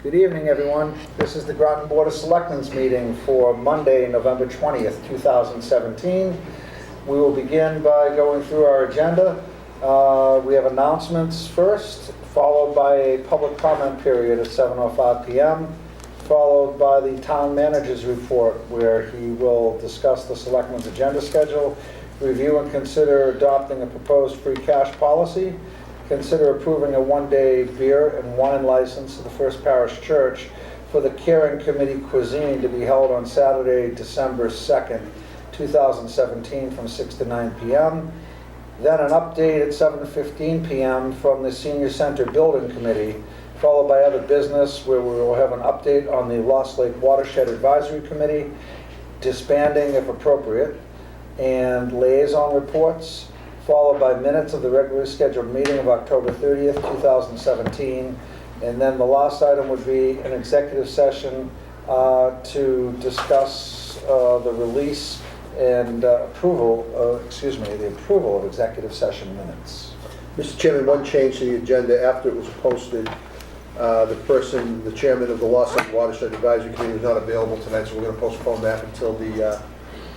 Good evening, everyone. This is the Groton Board of Selectmen's meeting for Monday, November 20th, 2017. We will begin by going through our agenda. We have announcements first, followed by a public comment period at 7:05 p.m., followed by the town manager's report, where he will discuss the Selectmen's agenda schedule, review and consider adopting a proposed free cash policy, consider approving a one-day beer and wine license to the First Parish Church for the Caring Committee cuisine to be held on Saturday, December 2nd, 2017 from 6 to 9 p.m. Then an update at 7:15 p.m. from the Senior Center Building Committee, followed by other business where we will have an update on the Lost Lake Watershed Advisory Committee, disbanding if appropriate, and liaison reports, followed by minutes of the regularly scheduled meeting of October 30th, 2017. And then the last item would be an executive session to discuss the release and the approval of executive session minutes. Mr. Chairman, one change to the agenda after it was posted. The chairman of the Lost Lake Watershed Advisory Committee was not available tonight, so we're going to postpone that until the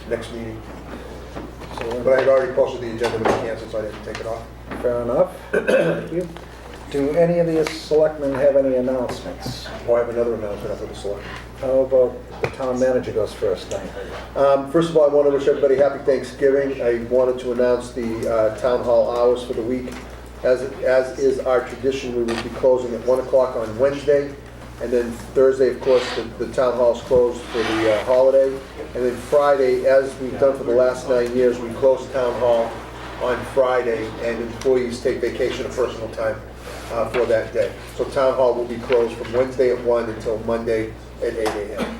next meeting. But I had already posted the agenda when it canceled, so I didn't take it off. Fair enough. Thank you. Do any of the selectmen have any announcements? Oh, I have another announcement after the select. How about the town manager goes first? Thank you. First of all, I want to wish everybody happy Thanksgiving. I wanted to announce the town hall hours for the week. As is our tradition, we will be closing at 1 o'clock on Wednesday. And then Thursday, of course, the town hall is closed for the holiday. And then Friday, as we've done for the last 9 years, we close town hall on Friday, and employees take vacation or personal time for that day. So town hall will be closed from Wednesday at 1 until Monday at 8 a.m.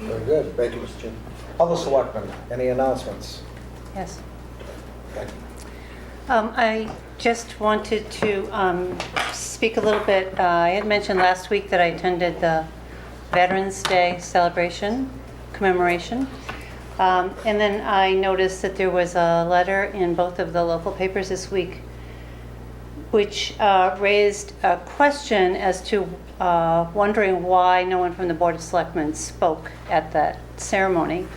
Very good. Thank you, Mr. Chairman. Other selectmen, any announcements? Yes. Thank you. I just wanted to speak a little bit. I had mentioned last week that I attended the Veterans Day celebration, commemoration. And then I noticed that there was a letter in both of the local papers this week which raised a question as to wondering why no one from the Board of Selectmen spoke at that ceremony.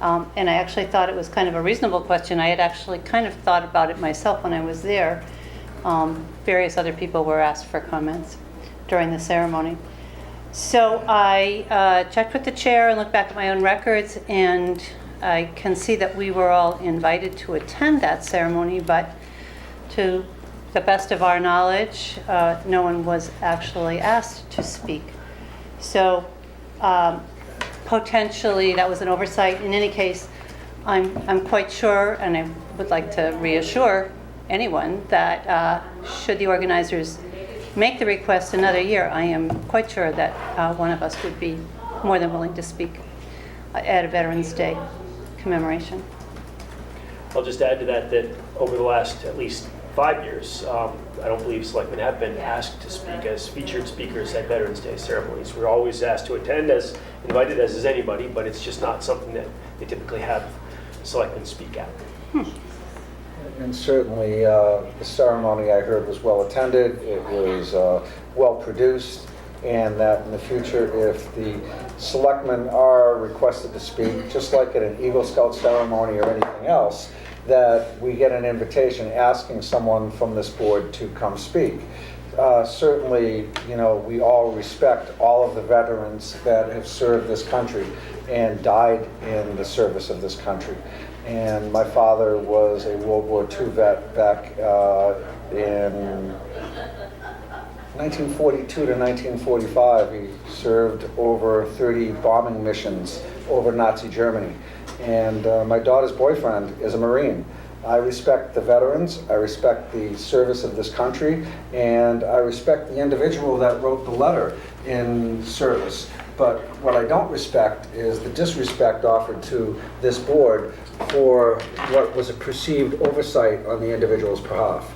And I actually thought it was kind of a reasonable question. I had actually kind of thought about it myself when I was there. Various other people were asked for comments during the ceremony. So I checked with the chair and looked back at my own records, and I can see that we were all invited to attend that ceremony, but to the best of our knowledge, no one was actually asked to speak. So potentially that was an oversight. In any case, I'm quite sure, and I would like to reassure anyone that should the organizers make the request another year, I am quite sure that one of us would be more than willing to speak at a Veterans Day commemoration. I'll just add to that over the last at least 5 years, I don't believe selectmen have been asked to speak as featured speakers at Veterans Day ceremonies. We're always asked to attend, as invited as is anybody, but it's just not something that they typically have selectmen speak at. And certainly the ceremony I heard was well attended. It was well produced, and that in the future, if the selectmen are requested to speak, just like at an Eagle Scout ceremony or anything else, that we get an invitation asking someone from this board to come speak. Certainly, we all respect all of the veterans that have served this country and died in the service of this country. And my father was a World War II vet back in 1942 to 1945. He served over 30 bombing missions over Nazi Germany. And my daughter's boyfriend is a Marine. I respect the veterans, I respect the service of this country, and I respect the individual that wrote the letter in service. But what I don't respect is the disrespect offered to this board for what was a perceived oversight on the individual's behalf.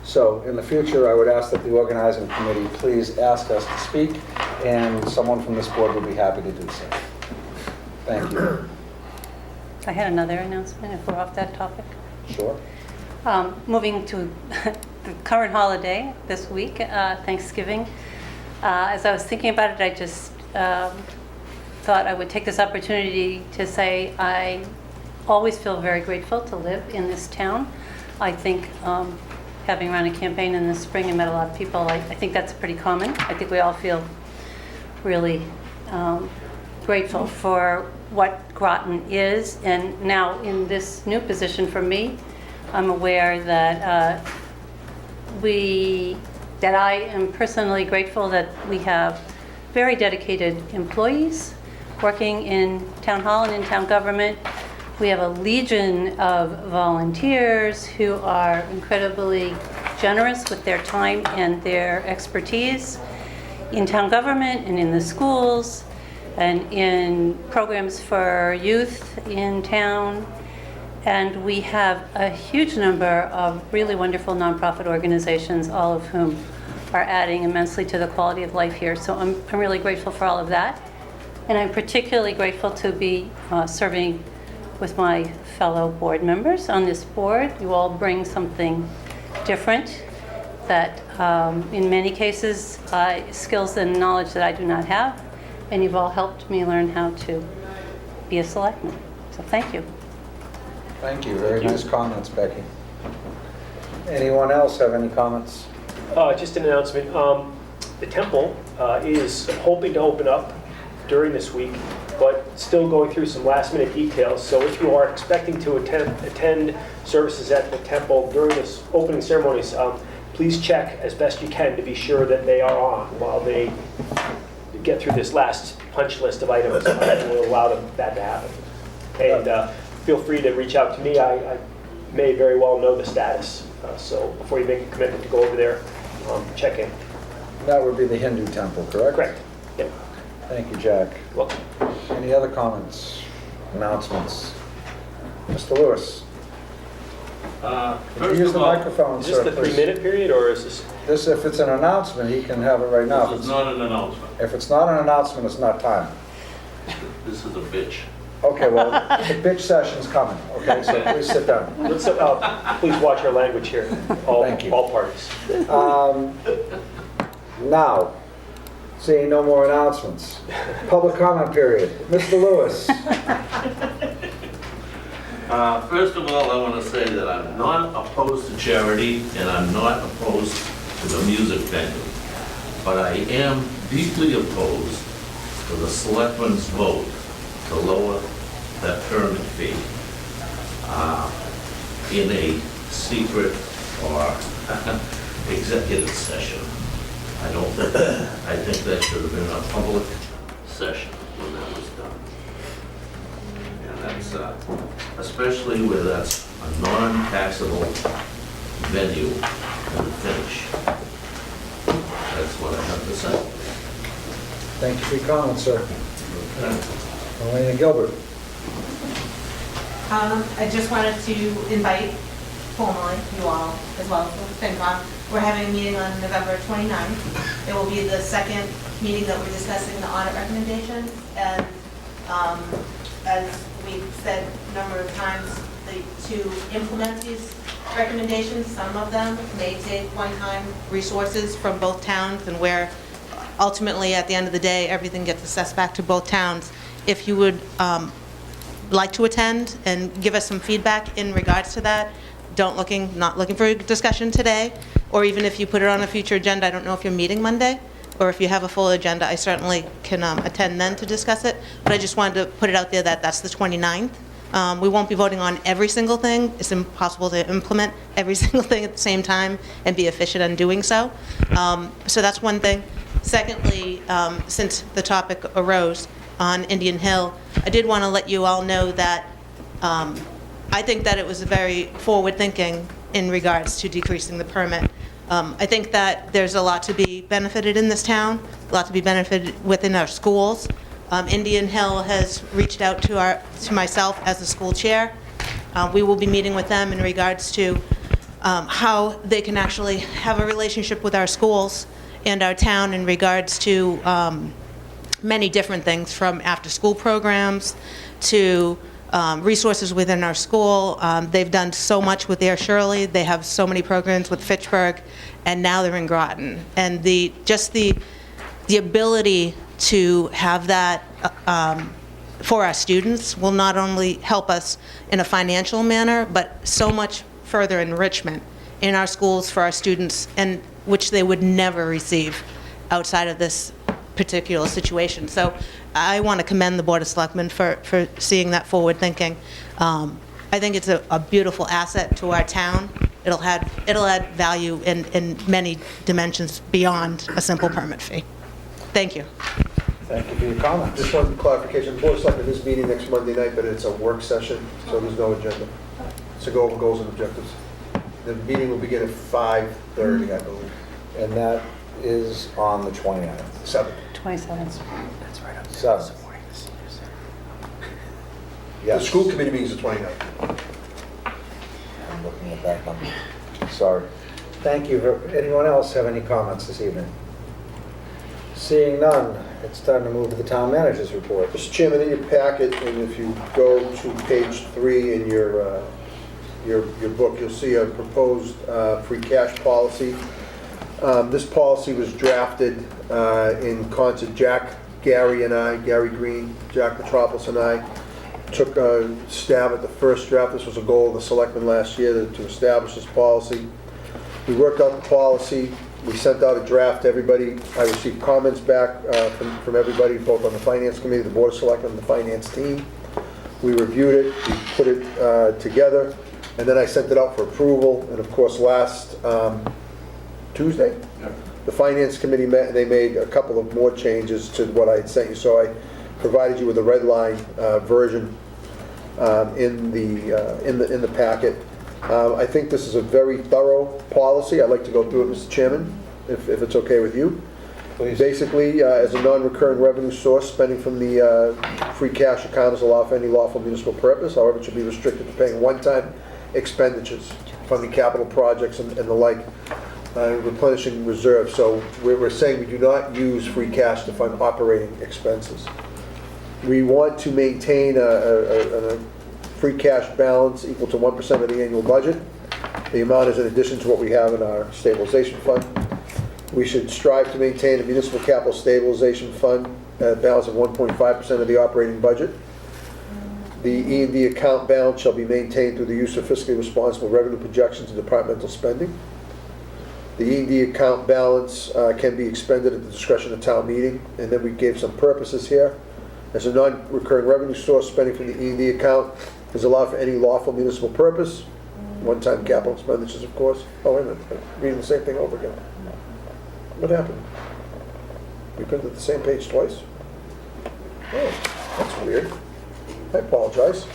So in the future, I would ask that the organizing committee please ask us to speak, and someone from this board would be happy to do so. Thank you. I had another announcement if we're off that topic. Sure. Moving to the current holiday this week, Thanksgiving. As I was thinking about it, I just thought I would take this opportunity to say I always feel very grateful to live in this town. I think having run a campaign in the spring and met a lot of people, I think that's pretty common. I think we all feel really grateful for what Groton is. And now in this new position for me, I'm aware that I am personally grateful that we have very dedicated employees working in town hall and in town government. We have a legion of volunteers who are incredibly generous with their time and their expertise in town government and in the schools and in programs for youth in town. And we have a huge number of really wonderful nonprofit organizations, all of whom are adding immensely to the quality of life here. So I'm really grateful for all of that. And I'm particularly grateful to be serving with my fellow board members on this board. You all bring something different that in many cases skills and knowledge that I do not have, and you've all helped me learn how to be a selectman. So thank you. Thank you. Very nice comments, Becky. Anyone else have any comments? Just an announcement. The temple is hoping to open up during this week, but still going through some last-minute details. So if you are expecting to attend services at the temple during this opening ceremonies, please check as best you can to be sure that they are on while they get through this last punch list of items that will allow that to happen. And feel free to reach out to me. I may very well know the status. So before you make a commitment to go over there, check in. That would be the Hindu temple, correct? Correct. Yep. Thank you, Jack. Welcome. Any other comments, announcements? Mr. Lewis? Could you use the microphone, Is sir, this the please? 3-minute period, or is this? This, if it's an announcement, he can have it right now. This is not an announcement. If it's not an announcement, it's not time. This is a bitch. Okay, well, the bitch session's coming, okay, so please sit down. Let's, please watch our language here, Thank you. all parties. Now, seeing no more announcements. Public comment period. Mr. Lewis? First of all, I want to say that I'm not opposed to charity and I'm not opposed to the music venue. But I am deeply opposed to the selectmen's vote to lower that permit fee in a secret or executive session. I don't think that, I think that should have been a public session when that was done. And that's, especially where that's a non-taxable venue and finish. That's what I have to say. Thank you for your comments, sir. Elena Gilbert? I just wanted to invite formally you all, as well as FinCom. We're having a meeting on November 29th. It will be the second meeting that we're discussing the audit recommendations. And as we've said a number of times, to implement these recommendations, some of them may take one-time resources from both towns, and where ultimately, at the end of the day, everything gets assessed back to both towns. If you would like to attend and give us some feedback in regards to that, not looking for a discussion today, or even if you put it on a future agenda. I don't know if you're meeting Monday, or if you have a full agenda, I certainly can attend then to discuss it. But I just wanted to put it out there that that's the 29th. We won't be voting on every single thing. It's impossible to implement every single thing at the same time and be efficient in doing so. So that's one thing. Secondly, since the topic arose on Indian Hill, I did want to let you all know that I think that it was very forward-thinking in regards to decreasing the permit. I think that there's a lot to be benefited in this town, a lot to be benefited within our schools. Indian Hill has reached out to myself as the school chair. We will be meeting with them in regards to how they can actually have a relationship with our schools and our town in regards to many different things, from after-school programs to resources within our school. They've done so much with Air Shirley. They have so many programs with Fitchburg, and now they're in Groton. And the ability to have that for our students will not only help us in a financial manner, but so much further enrichment in our schools for our students, and which they would never receive outside of this particular situation. So I want to commend the Board of Selectmen for seeing that forward thinking. I think it's a beautiful asset to our town. It'll add value in many dimensions beyond a simple permit fee. Thank you. Thank you for your comments. Just one clarification, the Board of Selectmen is meeting next Monday night, but it's a work session, so there's no agenda. To go over goals and objectives. The meeting will begin at 5:30, I believe. And that is on the 29th. 7. 27th. So, The yes. school committee meeting is the 29th. I'm looking at that number. Sorry. Thank you. Anyone else have any comments this evening? Seeing none, it's time to move to the town manager's report. Mr. Chairman, in your packet, and if you go to page 3 in your book, you'll see a proposed free cash policy. This policy was drafted in concert. Gary Green, Jack Metropolis and I took a stab at the first draft. This was a goal of the selectmen last year to establish this policy. We worked out the policy. We sent out a draft to everybody. I received comments back from everybody, both on the Finance Committee, the Board of Selectmen, and the Finance team. We reviewed it, we put it together, and then I sent it out for approval. And of course, last Tuesday, the Finance Committee met, and they made a couple of more changes to what I had sent you. So I provided you with a red line version in the packet. I think this is a very thorough policy. I'd like to go through it, Mr. Chairman, if it's okay with you. Please. Basically, as a non-recurring revenue source, spending from the free cash account is allowed for any lawful municipal purpose. However, it should be restricted to paying one-time expenditures, funding capital projects and the like, replenishing reserves. So we're saying we do not use free cash to fund operating expenses. We want to maintain a free cash balance equal to 1% of the annual budget. The amount is in addition to what we have in our stabilization fund. We should strive to maintain a municipal capital stabilization fund balance of 1.5% of the operating budget. The E&D account balance shall be maintained through the use of fiscally responsible revenue projections and departmental spending. The E&D account balance can be expended at the discretion of town meeting, and then we gave some purposes here. As a non-recurring revenue source, spending from the E&D account is allowed for any lawful municipal purpose. One-time capital expenditures, of course. Oh, wait a minute, I'm reading the same thing over again. What happened? We printed the same page twice? Oh, that's weird. I apologize.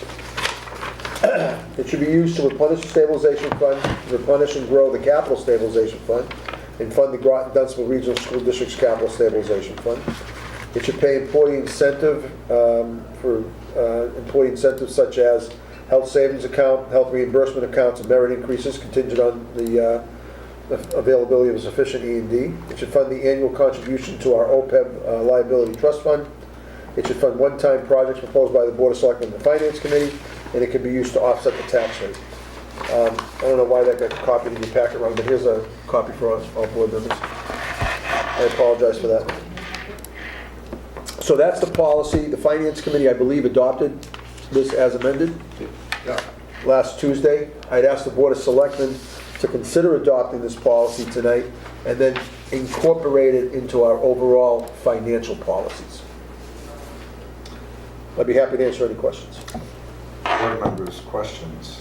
It should be used to replenish the stabilization fund, replenish and grow the capital stabilization fund, and fund the Groton Dunstable Regional School District's capital stabilization fund. It should pay employee incentive for employee incentives such as health savings account, health reimbursement accounts, and merit increases contingent on the availability of a sufficient E&D. It should fund the annual contribution to our OPEB liability trust fund. It should fund one-time projects proposed by the Board of Selectmen and the Finance Committee, and it can be used to offset the tax rate. I don't know why that got copied in your packet wrong, but here's a copy for us, all board members. I apologize for that. So that's the policy. The Finance Committee, I believe, adopted this as amended last Tuesday. I'd asked the Board of Selectmen to consider adopting this policy tonight and then incorporate it into our overall financial policies. I'd be happy to answer any questions. Board members, questions?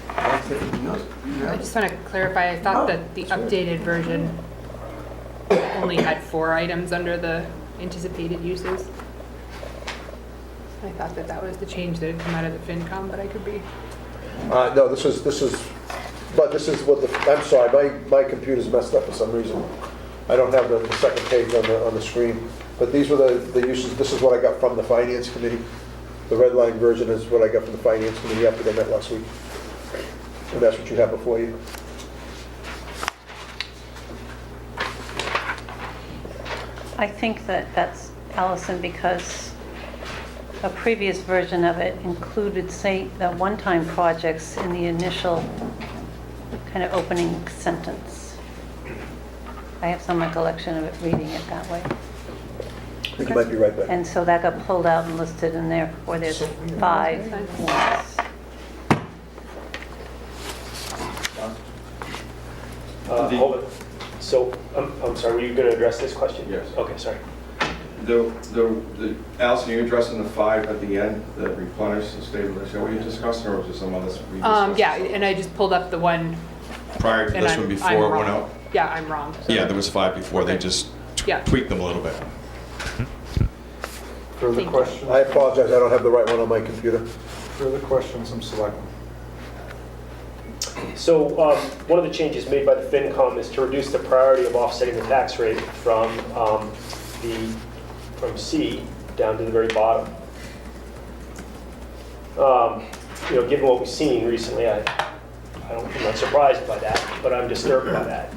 I just want to clarify, I thought that the updated version only had 4 items under the anticipated uses. I thought that that was the change that had come out of the FinCom, but I could be. No, this is what the, I'm sorry, my computer's messed up for some reason. I don't have the second page on the screen, but these were the uses. This is what I got from the Finance Committee. The red line version is what I got from the Finance Committee after they met last week. And that's what you have before you. I think that that's, Allison, because a previous version of it included, say, the one-time projects in the initial kind of opening sentence. I have some recollection of it, reading it that way. I think you might be right there. And so that got pulled out and listed in there where there's 5 ones. Hold it. So, I'm sorry, were you going to address this question? Yes. Okay, sorry. Allison, you addressing the 5 at the end, the replenish, the stabilization, were you discussing, or was there some others? we discussed? Yeah, and I just pulled up the one. Prior to and this I'm- one, I'm before it went wrong. out? Yeah, I'm wrong. so- Yeah, there was 5 before, they just Yeah. tweaked them a little bit. Further Thank you. questions? I apologize, I don't have the right one on my computer. Further questions from selectmen? So one of the changes made by the FinCom is to reduce the priority of offsetting the tax rate from C down to the very bottom. Given what we've seen recently, I'm not surprised by that, but I'm disturbed by that.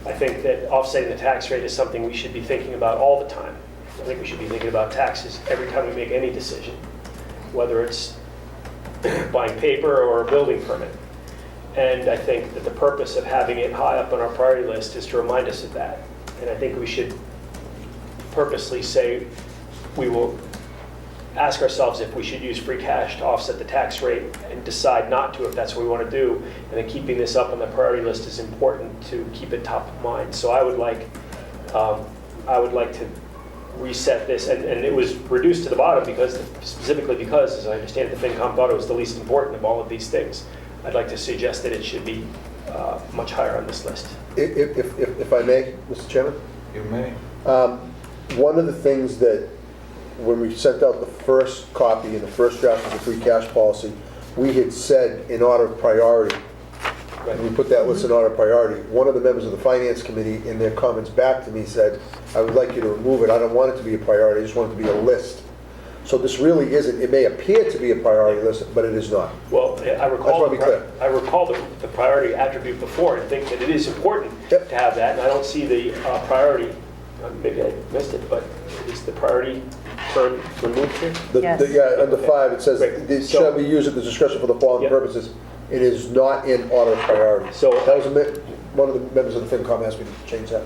I think that offsetting the tax rate is something we should be thinking about all the time. I think we should be thinking about taxes every time we make any decision, whether it's buying paper or a building permit. And I think that the purpose of having it high up on our priority list is to remind us of that. And I think we should purposely say we will ask ourselves if we should use free cash to offset the tax rate and decide not to if that's what we want to do. And then keeping this up on the priority list is important to keep it top of mind. So I would like to reset this, and it was reduced to the bottom specifically because, as I understand it, the FinCom thought it was the least important of all of these things. I'd like to suggest that it should be much higher on this list. If I may, Mr. Chairman? You may. One of the things that, when we sent out the first copy in the first draft of the free cash policy, we had said in order of priority, and we put that list in order of priority. One of the members of the Finance Committee, in their comments back to me, said, I would like you to remove it. I don't want it to be a priority, I just want it to be a list. So this really isn't, it may appear to be a priority list, but it is not. Well, I recall, want to be clear. I recall the priority attribute before and think that it is important Yep. to have that. And I don't see the priority, maybe I missed it, but is the priority term removed here? Yes. Yeah, under 5, it says, Great. it shall be used at the discretion for the following Yep. purposes. It is not in order of priority. So- That was one of the members of the FinCom asked me to change that.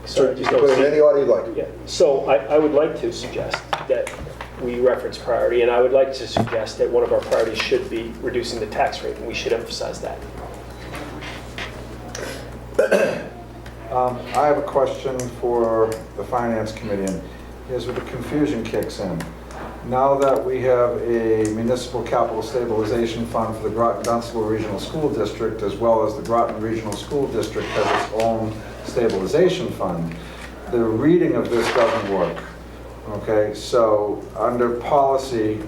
So Sorry, I you just can don't put it in see. any order you'd like. Yeah, so I would like to suggest that we reference priority, and I would like to suggest that one of our priorities should be reducing the tax rate, and we should emphasize that. I have a question for the Finance Committee, and here's where the confusion kicks in. Now that we have a municipal capital stabilization fund for the Groton Dunstable Regional School District, as well as the Groton Regional School District has its own stabilization fund, the reading of this doesn't work. Okay, so under policy,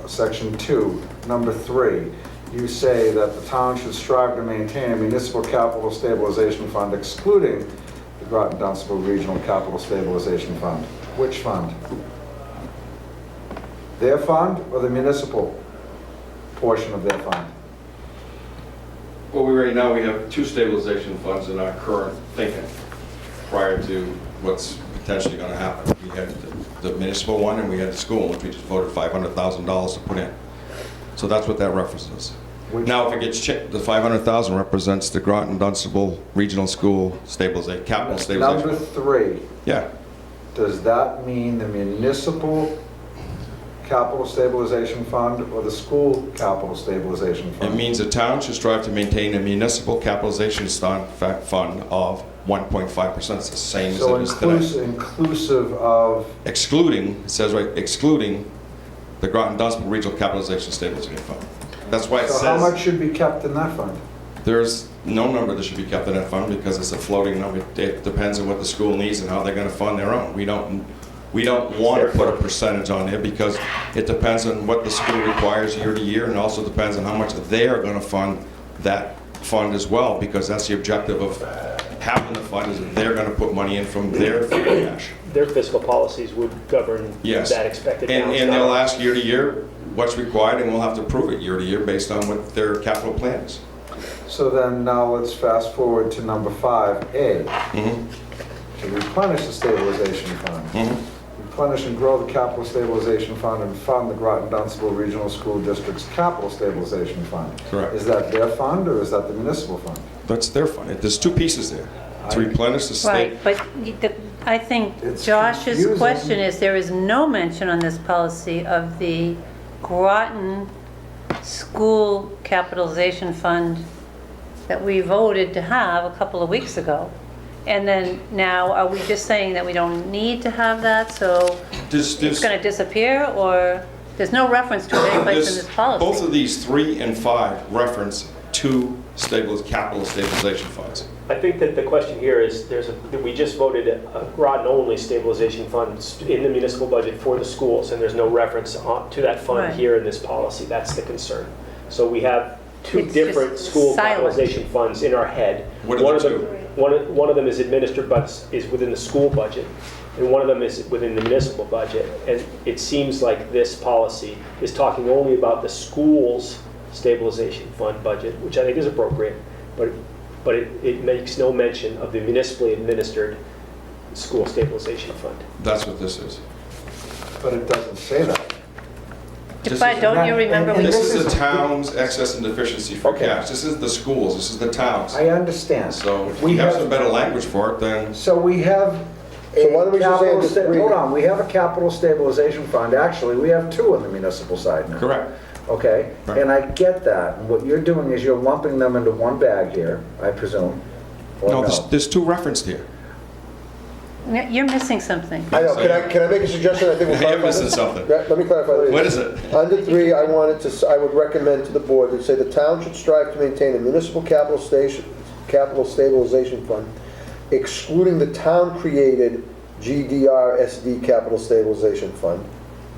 section 2, number 3, you say that the town should strive to maintain a municipal capital stabilization fund excluding the Groton Dunstable Regional Capital Stabilization Fund. Which fund? Their fund or the municipal portion of their fund? Well, right now, we have 2 stabilization funds in our current thinking, prior to what's potentially going to happen. We had the municipal one, and we had the school, which we just voted $500,000 to put in. So that's what that references. Which Now, if fund? it gets checked, the $500,000 represents the Groton Dunstable Regional School stabilization, capital stabilization. Number 3, Yeah, does that mean the municipal capital stabilization fund or the school capital stabilization it fund? means the town should strive to maintain a municipal capitalization fund of 1.5%. It's the same as So it is today. inclusive of, Excluding, it says right, excluding the Groton Dunstable Regional Capitalization Stabilization Fund. That's why it so how much says should be kept in that fund? there's no number that should be kept in that fund because it's a floating number. It depends on what the school needs and how they're going to fund their own. We don't want to put a percentage on there because it depends on what the school requires year to year, and also depends on how much they are going to fund that fund as well, because that's the objective of having the fund, is that they're going to put money in from their free cash. Their fiscal policies would govern Yes. that expected balance. And not they'll ours. ask year to year what's required, and we'll have to prove it year to year based on what their capital plan is. So then now let's fast forward to number 5A, Mhm. to replenish the stabilization fund. Mhm. We replenish and grow the capital stabilization fund and fund the Groton Dunstable Regional School District's capital stabilization fund. Correct. Is that their fund or is that the municipal fund? That's their fund. There's two pieces there. To replenish the state. Right, but I think It's Josh's confusing. question is, there is no mention on this policy of the Groton School Capitalization Fund that we voted to have a couple of weeks ago. And then now, are we just saying that we don't need to have that, so it's going to disappear, or there's no reference to it anyplace in this policy? Both of these 3 and 5 reference two capital stabilization funds. I think that the question here is, we just voted a Groton-only stabilization fund in the municipal budget for the schools, and there's no reference to that fund Right. here in this policy. That's the concern. So we have two It's different just school silent. capitalization funds in our head. What are One the of them, one of them is administered, but is within the school budget, and one of them is within the municipal budget. And it seems like this policy is talking only about the school's stabilization fund budget, which I think is appropriate, but it makes no mention of the municipally administered school stabilization fund. That's what this is. But it doesn't say that. But don't you remember? And we- This is the town's excess and deficiency free Okay. cash. This is the schools, this is the towns. I understand. So if we have some better language for it, then So we have So why don't we just say capital the three? hold on, we have a capital stabilization fund. Actually, we have two on the municipal side now. correct. Okay? Right. And I get that. And what you're doing is you're lumping them into one bag here, I presume. Or No, there's two referenced here. You're missing something. I know, can I make a suggestion? I think we'll You're clarify missing this. something. Let me clarify this. What is it? Under 3, I would recommend to the board that say the town should strive to maintain a municipal capital stabilization fund, excluding the town-created GDR-SD capital stabilization fund,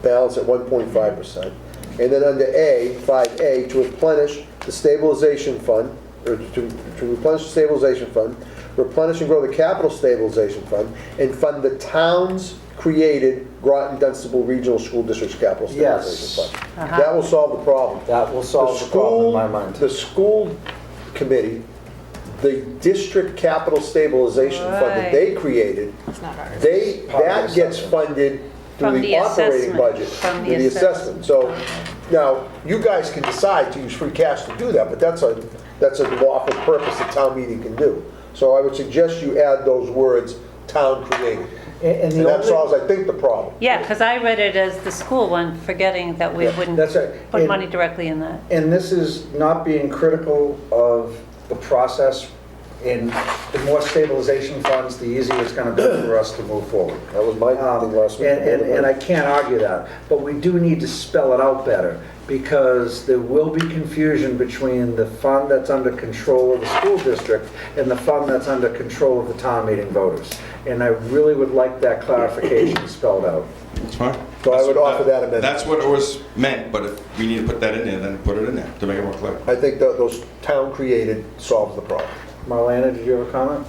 balance at 1.5%. And then under A, 5A, to replenish the stabilization fund, or to replenish the stabilization fund, replenish and grow the capital stabilization fund, and fund the town's created Groton Dunstable Regional School District's capital stabilization fund. That will solve the problem. That will solve the problem in my mind. The school committee, the district capital stabilization fund that Right. they created, It's not ours. that gets funded From through the the operating assessment. budget. From the through the assessment. So, now, you guys can decide to use free cash to do that, but that's a lawful purpose a town meeting can do. So I would suggest you add those words, town created. And And the that only- solves, I think, the problem. Yeah, because I read it as the school one, forgetting that we wouldn't That's right. put And- money directly in that. And this is not being critical of the process. And the more stabilization funds, the easier it's going to be for us to move forward. That was my thing last week. And I can't argue that, but we do need to spell it out better, because there will be confusion between the fund that's under control of the school district and the fund that's under control of the town meeting voters. And I really would like that clarification spelled out. It's fine. So I would offer that amendment. That's what it was meant, but if we need to put that in there, then put it in there to make it more clear. I think that those town created solves the problem. Marlena, did you have a comment?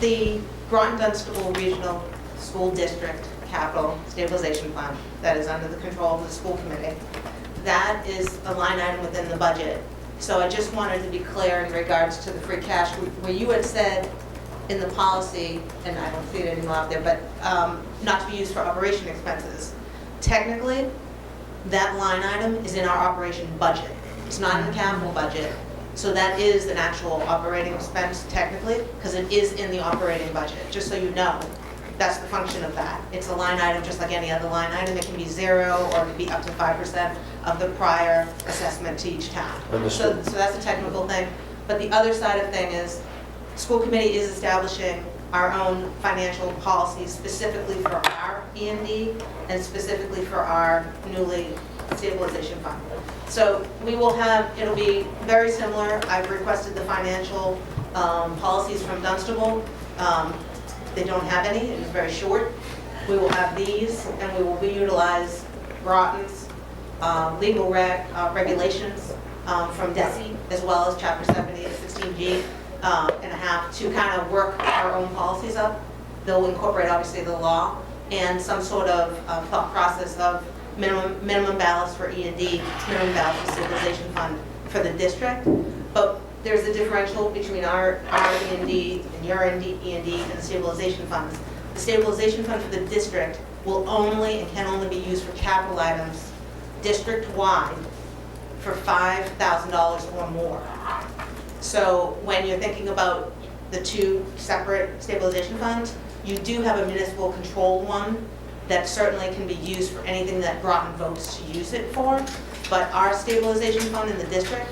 The Groton Dunstable Regional School District Capital Stabilization Fund that is under the control of the school committee, that is a line item within the budget. So I just wanted to be clear in regards to the free cash, where you had said in the policy, and I don't see it anymore out there, but not to be used for operation expenses. Technically, that line item is in our operation budget. It's not in the capital budget. So that is an actual operating expense technically, because it is in the operating budget, just so you know. That's the function of that. It's a line item just like any other line item. It can be 0 or it can be up to 5% of the prior assessment to each town. So that's a technical thing. But the other side of thing is, school committee is establishing our own financial policies specifically for our E&D and specifically for our newly stabilization fund. So we will have, it'll be very similar. I've requested the financial policies from Dunstable. They don't have any, it is very short. We will have these, and we will utilize Groton's legal regulations from DESI, as well as Chapter 70 and 16G and a half, to kind of work our own policies up. They'll incorporate, obviously, the law and some sort of thought process of minimum balance for E&D, minimum balance for stabilization fund for the district. But there's a differential between our E&D and your E&D and the stabilization funds. The stabilization fund for the district will only and can only be used for capital items district-wide for $5,000 or more. So when you're thinking about the two separate stabilization funds, you do have a municipal controlled one that certainly can be used for anything that Groton votes to use it for, but our stabilization fund in the district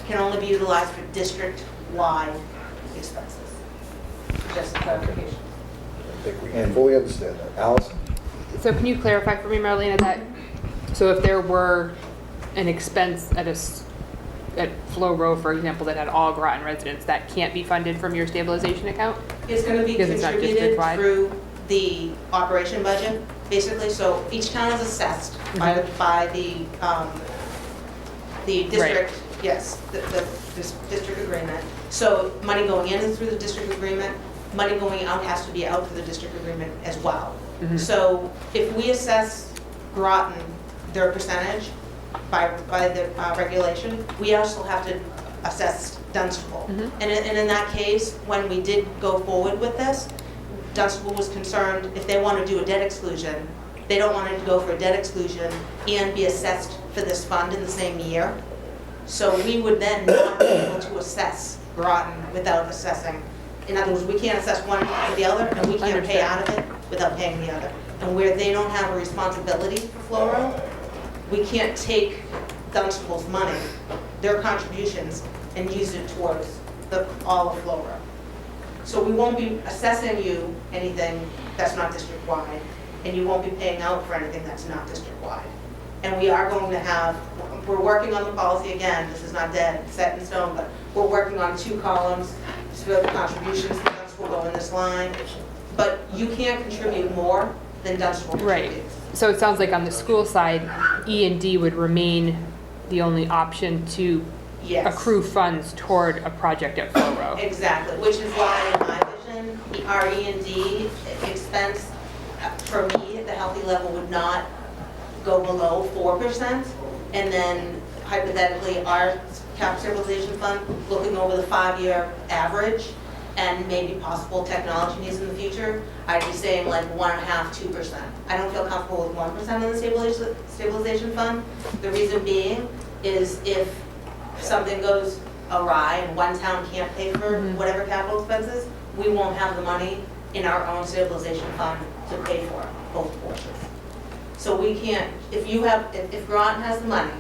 can only be utilized for district-wide expenses. Just a clarification. I think we can fully understand that. Allison? So can you clarify for me, Marlena, that, so if there were an expense at at Flow Row, for example, that had all Groton residents, that can't be funded from your stabilization account? It's going to be Because it's not contributed district-wide? through the operation budget, basically, so each town is assessed by the district, yes, this district agreement. So money going in is through the district agreement, money going out has to be out through the district agreement as well. So if we assess Groton their percentage by the regulation, we also have to assess Dunstable. And in that case, when we did go forward with this, Dunstable was concerned if they want to do a debt exclusion, they don't want it to go for a debt exclusion and be assessed for this fund in the same year. So we would then not be able to assess Groton without assessing. In other words, we can't assess one or the other, and we can't pay out of it without paying the other. And where they don't have a responsibility for Flow Row, we can't take Dunstable's money, their contributions, and use it towards all of Flow Row. So we won't be assessing you anything that's not district-wide, and you won't be paying out for anything that's not district-wide. And we are going to have, we're working on the policy again, this is not dead, set in stone, but we're working on 2 columns, so the contributions to Dunstable go in this line, but you can't contribute more than Dunstable contributes. Right. So it sounds like on the school side, E&D would remain the only option to Yes. accrue funds toward a project at Flow Row. Exactly, which is why in my vision, the R&D expense for me at the healthy level would not go below 4%. And then hypothetically, our cap stabilization fund, looking over the 5-year average and maybe possible technology needs in the future, I'd be saying like 1.5%, 2%. I don't feel comfortable with 1% in the stabilization fund. The reason being is if something goes awry and one town can't pay for whatever capital expenses, we won't have the money in our own stabilization fund to pay for both portions. So we can't, if Groton has the money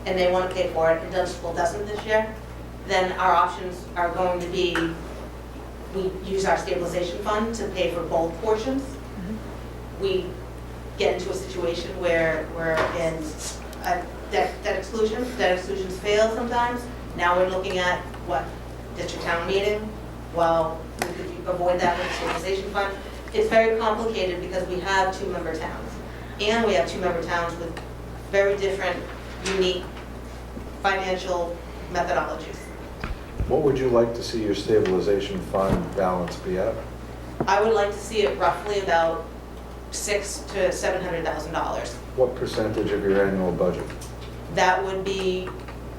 and they want to pay for it and Dunstable doesn't this year, then our options are going to be, we use our stabilization fund to pay for both portions. We get into a situation where we're in a debt exclusions fail sometimes. Now we're looking at what, district town meeting? Well, we could avoid that with the stabilization fund. It's very complicated because we have 2 member towns. And we have 2 member towns with very different, unique financial methodologies. What would you like to see your stabilization fund balance be at? I would like to see it roughly about $600,000 to $700,000. What percentage of your annual budget? That would be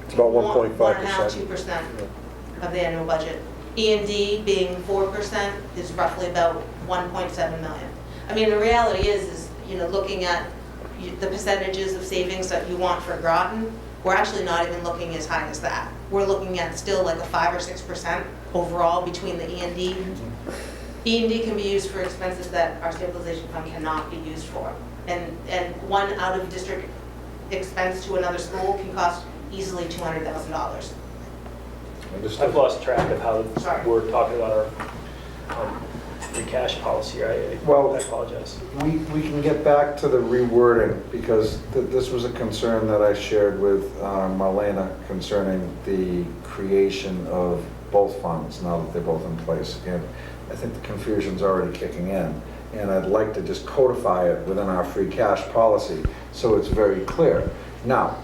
It's about 1.5%. 1.5%, 2% of the annual budget. E&D being 4% is roughly about 1.7 million. I mean, the reality is, you know, looking at the percentages of savings that you want for Groton, we're actually not even looking as high as that. We're looking at still like a 5 or 6% overall between the E&D. E&D can be used for expenses that our stabilization fund cannot be used for. And one out of district expense to another school can cost easily $200,000. Understood. I've lost track of how Sorry. we're talking about our free cash policy. I Well- apologize. We can get back to the rewording, because this was a concern that I shared with Marlena concerning the creation of both funds, now that they're both in place. And I think the confusion's already kicking in, and I'd like to just codify it within our free cash policy, so it's very clear. Now,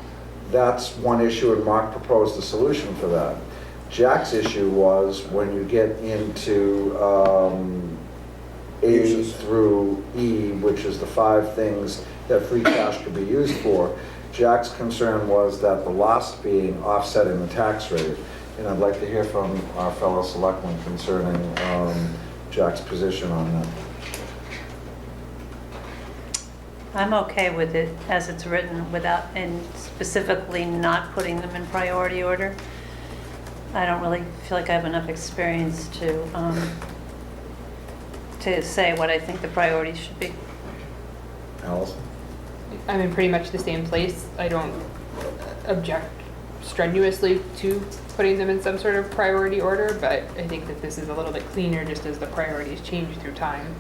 that's one issue, and Mark proposed a solution for that. Jack's issue was when you get into A Uses. through E, which is the 5 things that free cash could be used for. Jack's concern was that the loss being offsetting the tax rate. And I'd like to hear from our fellow selectmen concerning Jack's position on that. I'm okay with it as it's written without, and specifically not putting them in priority order. I don't really feel like I have enough experience to say what I think the priorities should be. Allison? I'm in pretty much the same place. I don't object strenuously to putting them in some sort of priority order, but I think that this is a little bit cleaner just as the priorities change through time.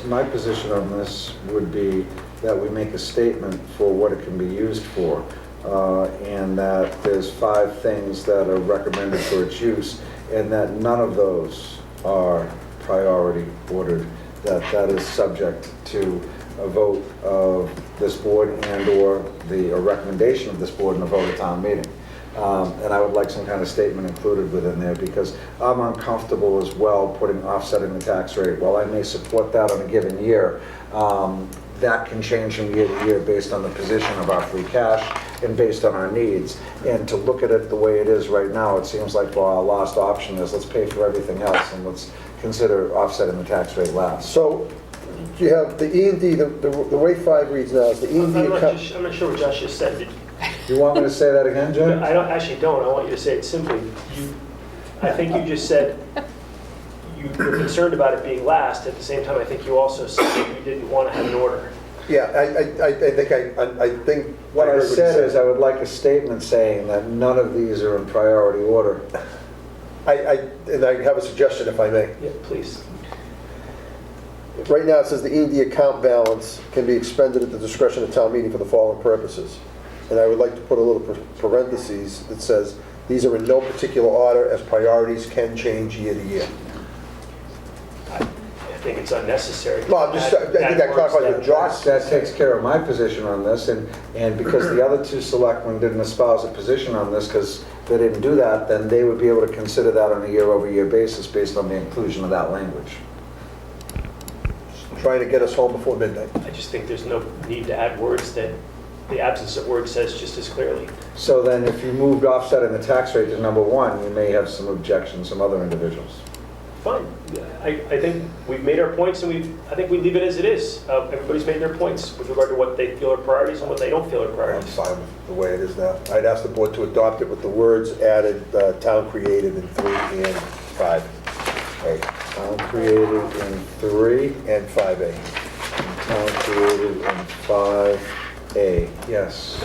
My position on this would be that we make a statement for what it can be used for, and that there's 5 things that are recommended for its use, and that none of those are priority ordered, that is subject to a vote of this board and/or a recommendation of this board and a vote at town meeting. And I would like some kind of statement included within there, because I'm uncomfortable as well putting offsetting the tax rate. While I may support that on a given year, that can change from year to year based on the position of our free cash and based on our needs. And to look at it the way it is right now, it seems like, well, our last option is let's pay for everything else and let's consider offsetting the tax rate last. So you have the E and D, the way 5 reads now is the E and D account. I'm not sure what Josh just said. You want me to say that again, Jim? I don't. I want you to say it simply. I think you just said you were concerned about it being last. At the same time, I think you also said that you didn't want to have an order. Yeah, I think. What I heard said you is I would like a statement saying that none of these are in priority order. And I have a suggestion if I may. Yeah, please. Right now, it says the E&D account balance can be expended at the discretion of town meeting for the following purposes. And I would like to put a little parentheses that says, these are in no particular order as priorities can change year to year. I think it's unnecessary. Well, I think that clarifies what Josh That takes care of my position on this, and because the other 2 selectmen didn't espouse a position on this because they didn't do that, then they would be able to consider that on a year-over-year basis based on the inclusion of that language. trying to get us home before midnight. I just think there's no need to add words that the absence of words says just as clearly. So then if you moved offsetting the tax rate to number 1, you may have some objections, some other individuals. Fine. I think we've made our points, and I think we leave it as it is. Everybody's made their points with regard to what they feel are priorities and what they don't feel are I'm priorities. fine with the way it is now. I'd ask the board to adopt it with the words added, town created in 3 and 5A. Town created in 3, And 5A. town created in 5A, yes.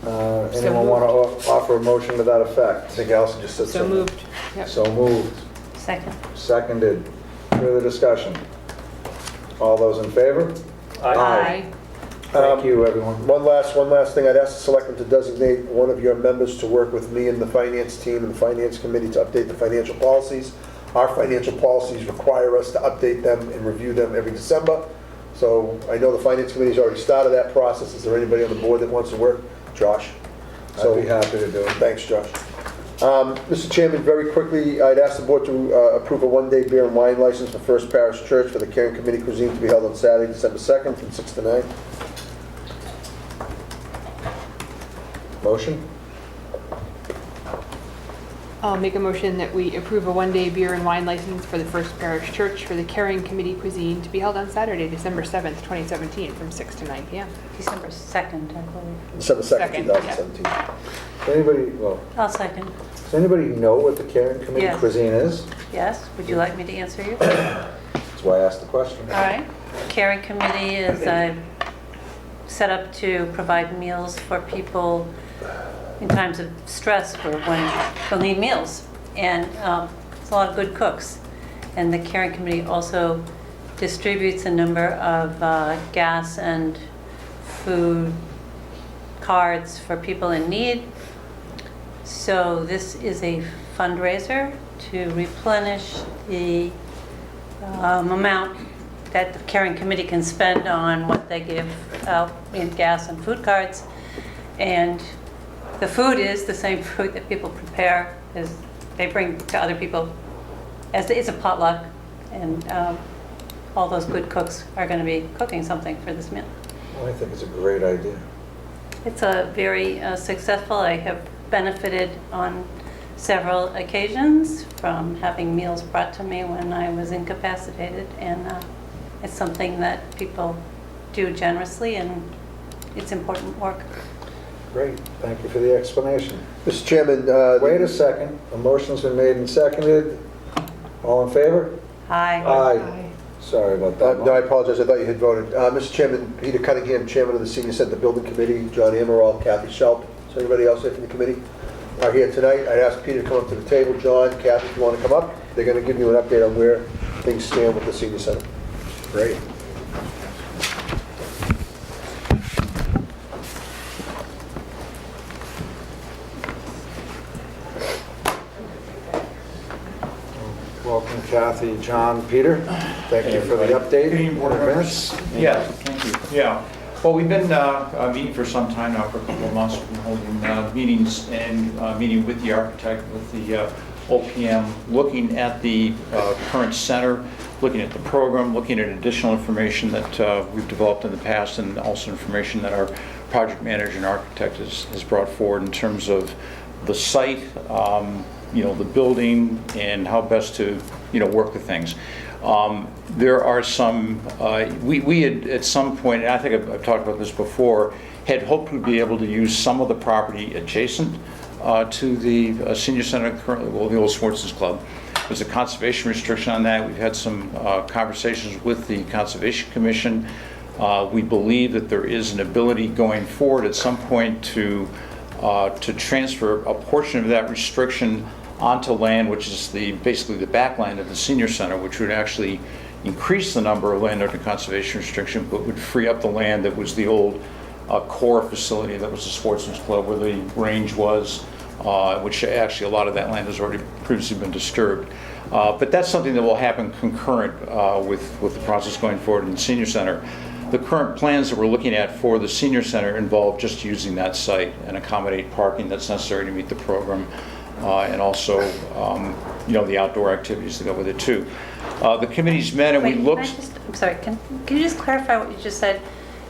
Anyone want to offer a motion to that I effect? think Allison just said so. So moved. Yep. So moved. Second. Seconded. Further discussion? All those in favor? Aye. Thank you, everyone. One last thing, I'd ask the selectmen to designate one of your members to work with me and the finance team and the finance committee to update the financial policies. Our financial policies require us to update them and review them every December. So I know the finance committee's already started that process. Is there anybody on the board that wants to work? Josh? I'd be happy to do it. Thanks, Josh. Mr. Chairman, very quickly, I'd ask the board to approve a one-day beer and wine license for First Parish Church for the Caring Committee Cuisine to be held on Saturday, December 2nd from 6 to 9. Motion? I'll make a motion that we approve a one-day beer and wine license for the First Parish Church for the Caring Committee Cuisine to be held on Saturday, December 7th, 2017, from 6 to 9 p.m. December 2nd, I believe. December 2nd, Second, 2017. Does anybody, well, I'll second. does anybody know what the Caring Committee Yes. cuisine is? Yes, would you like me to answer you? That's why I asked the question. All right. Caring Committee is set up to provide meals for people in times of stress or when they'll need meals. And it's a lot of good cooks. And the Caring Committee also distributes a number of gas and food cards for people in need. So this is a fundraiser to replenish the amount that the Caring Committee can spend on what they give out in gas and food cards. And the food is the same food that people prepare as they bring to other people. It's a potluck, and all those good cooks are going to be cooking something for this meal. Well, I think it's a great idea. It's a very successful. I have benefited on several occasions from having meals brought to me when I was incapacitated, and It's something that people do generously, and it's important work. Great, thank you for the explanation. Mr. Chairman, Wait a second, a motion's been made and seconded. All in favor? Hi. Aye. Sorry about that. No, I apologize, I thought you had voted. Mr. Chairman, Peter Cunningham, Chairman of the Senior Center Building Committee, John Amaral, Kathy Schulp, is anybody else here from the committee are here tonight? I'd ask Peter to come up to the table. John, Kathy, if you want to come up, they're going to give you an update on where things stand with the senior center. Great. Welcome Kathy, John, Peter. Thank you for the update in advance. Yeah, thank you. Yeah. Well, we've been meeting for some time now, for a couple of months. We've been holding meetings and meeting with the architect, with the OPM, looking at the current center, looking at the program, looking at additional information that we've developed in the past, and also information that our project manager and architect has brought forward in terms of the site, the building, and how best to, work with things. There are some, we had at some point, and I think I've talked about this before, had hoped we'd be able to use some of the property adjacent to the senior center currently, well, the old Sportsman's Club. There's a conservation restriction on that. We've had some conversations with the Conservation Commission. We believe that there is an ability going forward at some point to transfer a portion of that restriction onto land, which is basically the backland of the senior center, which would actually increase the number of land under conservation restriction, but would free up the land that was the old core facility that was the Sportsman's Club, where the range was, which actually a lot of that land has already previously been disturbed. But that's something that will happen concurrent with the process going forward in the senior center. The current plans that we're looking at for the senior center involve just using that site and accommodate parking that's necessary to meet the program, and also the outdoor activities that go with it too. The committee's met and we Wait, looked. I'm sorry, can you just clarify what you just said?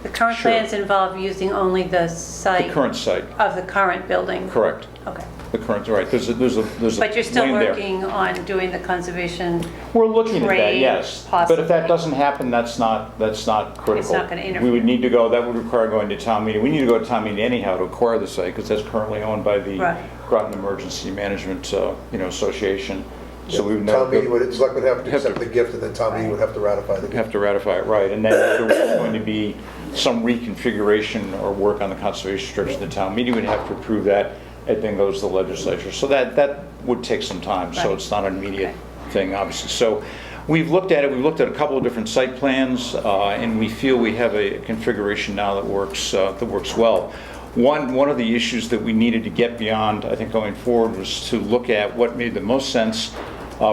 The current Sure. plans involve using only the site? The current site, Of the current building? correct. Okay. The current, right, there's a But you're still lane there. working on doing the conservation? We're looking at that, trade, yes. But possibly. if that doesn't happen, that's not critical. It's not gonna interfere. We would need to go, that would require going to town meeting. We need to go to town meeting anyhow to acquire the site, because that's currently owned by the Right. Groton Emergency Management, Association. So we would Town never meeting would, select would have to Have to- accept the gift, and then town meeting would have to ratify the gift. have to ratify it, right. And then if there was going to be some reconfiguration or work on the conservation structure, the town meeting would have to approve that, and then goes to the legislature. So that would take some time, so Right. it's not an immediate thing, obviously. So we've looked at it, we've looked at a couple of different site plans, and we feel we have a configuration now that works well. One of the issues that we needed to get beyond, I think, going forward, was to look at what made the most sense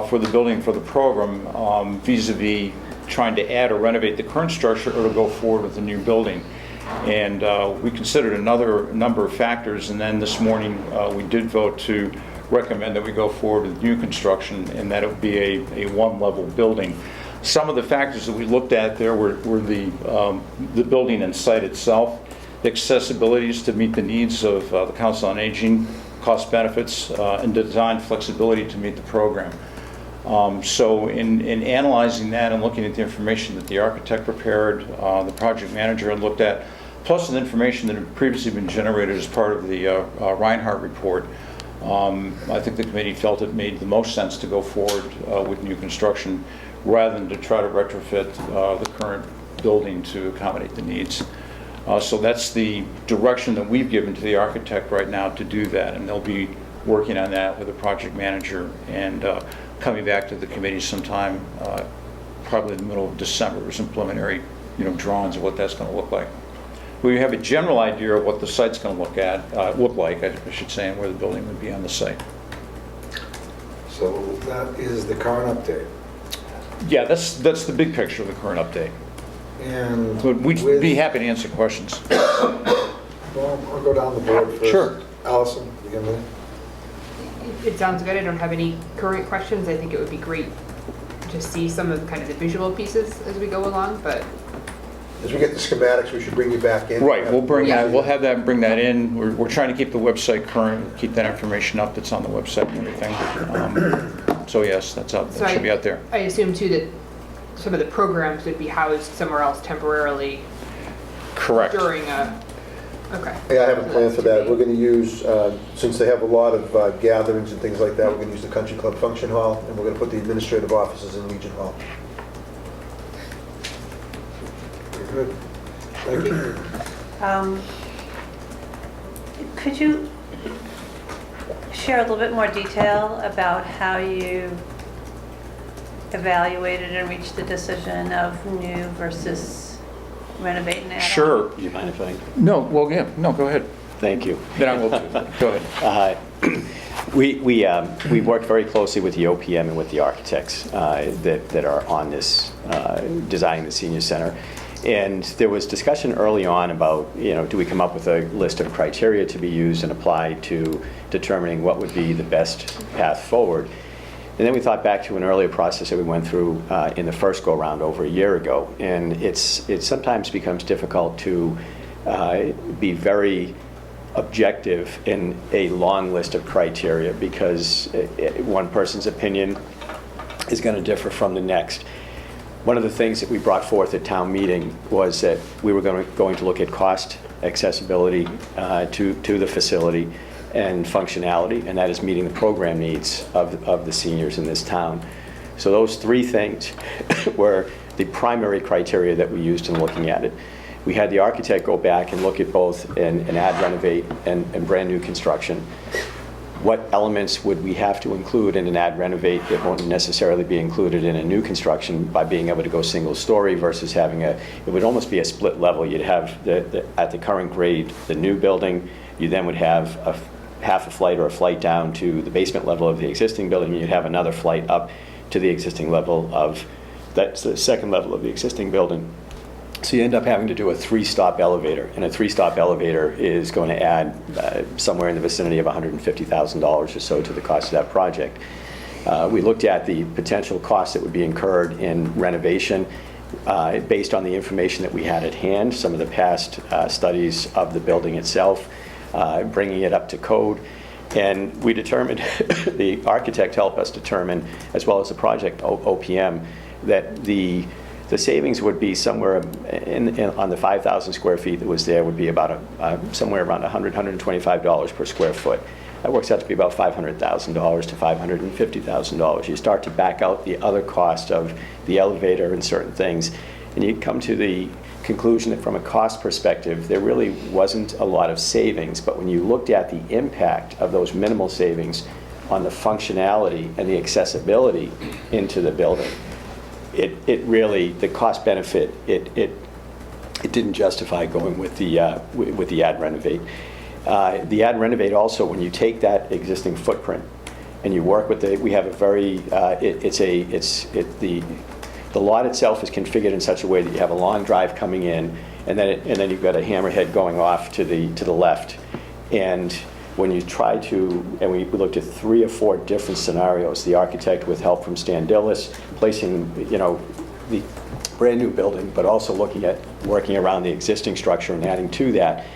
for the building, for the program, vis-a-vis trying to add or renovate the current structure or to go forward with a new building. And we considered another number of factors, and then this morning we did vote to recommend that we go forward with new construction, and that it would be a one-level building. Some of the factors that we looked at there were the building and site itself, the accessibilities to meet the needs of the Council on Aging, cost benefits, and design flexibility to meet the program. So in analyzing that and looking at the information that the architect prepared, the project manager had looked at, plus the information that had previously been generated as part of the Reinhardt report, I think the committee felt it made the most sense to go forward with new construction rather than to try to retrofit the current building to accommodate the needs. So that's the direction that we've given to the architect right now to do that, and they'll be working on that with the project manager and coming back to the committee sometime, probably in the middle of December, with some preliminary, drawings of what that's going to look like. We have a general idea of what the site's going to look like, I should say, and where the building would be on the site. So that is the current update. Yeah, that's the big picture of the current update. And But we'd with- be happy to answer questions. Well, I'll go down the board first. Sure. Allison, begin with you. It sounds good. I don't have any current questions. I think it would be great to see some of the visual pieces as we go along, but As we get the schematics, we should bring you back in. Right, we'll bring Yeah. that, we'll have that, bring that in. We're trying to keep the website current, keep that information up that's on the website and everything. So yes, that's up, So that should be out there. I assume too that some of the programs would be housed somewhere else temporarily Correct. during a, okay. Yeah, I have a plan for that. We're going to use, since they have a lot of gatherings and things like that, we're going to use the Country Club Function Hall, and we're going to put the administrative offices in Legion Hall. Very good. Thank you. Could you share a little bit more detail about how you evaluated and reached the decision of new versus renovate and add on? Sure. Do you mind if I? No, well, yeah, no, go ahead. Thank you. Then I will too. Go ahead. We worked very closely with the OPM and with the architects that are on this, designing the senior center. And there was discussion early on about, do we come up with a list of criteria to be used and applied to determining what would be the best path forward. And then we thought back to an earlier process that we went through in the first go-round over a year ago. And it sometimes becomes difficult to be very objective in a long list of criteria because one person's opinion is going to differ from the next. One of the things that we brought forth at town meeting was that we were going to look at cost, accessibility to the facility, and functionality, and that is meeting the program needs of the seniors in this town. So those three things were the primary criteria that we used in looking at it. We had the architect go back and look at both an add, renovate, and brand new construction. What elements would we have to include in an add, renovate that won't necessarily be included in a new construction by being able to go single story versus having it would almost be a split level. You'd have at the current grade, the new building, you then would have half a flight or a flight down to the basement level of the existing building, and you'd have another flight up to the existing level of, that's the second level of the existing building. So you end up having to do a 3-stop elevator, and a 3-stop elevator is going to add somewhere in the vicinity of $150,000 or so to the cost of that project. We looked at the potential costs that would be incurred in renovation based on the information that we had at hand, some of the past studies of the building itself, bringing it up to code. And we determined, the architect helped us determine, as well as the project OPM, that the savings would be somewhere on the 5,000 square feet that was there would be about somewhere around $100, $125 per square foot. That works out to be about $500,000 to $550,000. You start to back out the other cost of the elevator and certain things, and you come to the conclusion that from a cost perspective, there really wasn't a lot of savings, but when you looked at the impact of those minimal savings on the functionality and the accessibility into the building, it really, the cost benefit, it didn't justify going with the add renovate. The add renovate also, when you take that existing footprint and you work with we have a very, the lot itself is configured in such a way that you have a long drive coming in, and then you've got a hammerhead going off to the left. And when you try to, and we looked at 3 or 4 different scenarios, the architect with help from Stan Dillis, placing, the brand new building, but also looking at working around the existing structure and adding to that.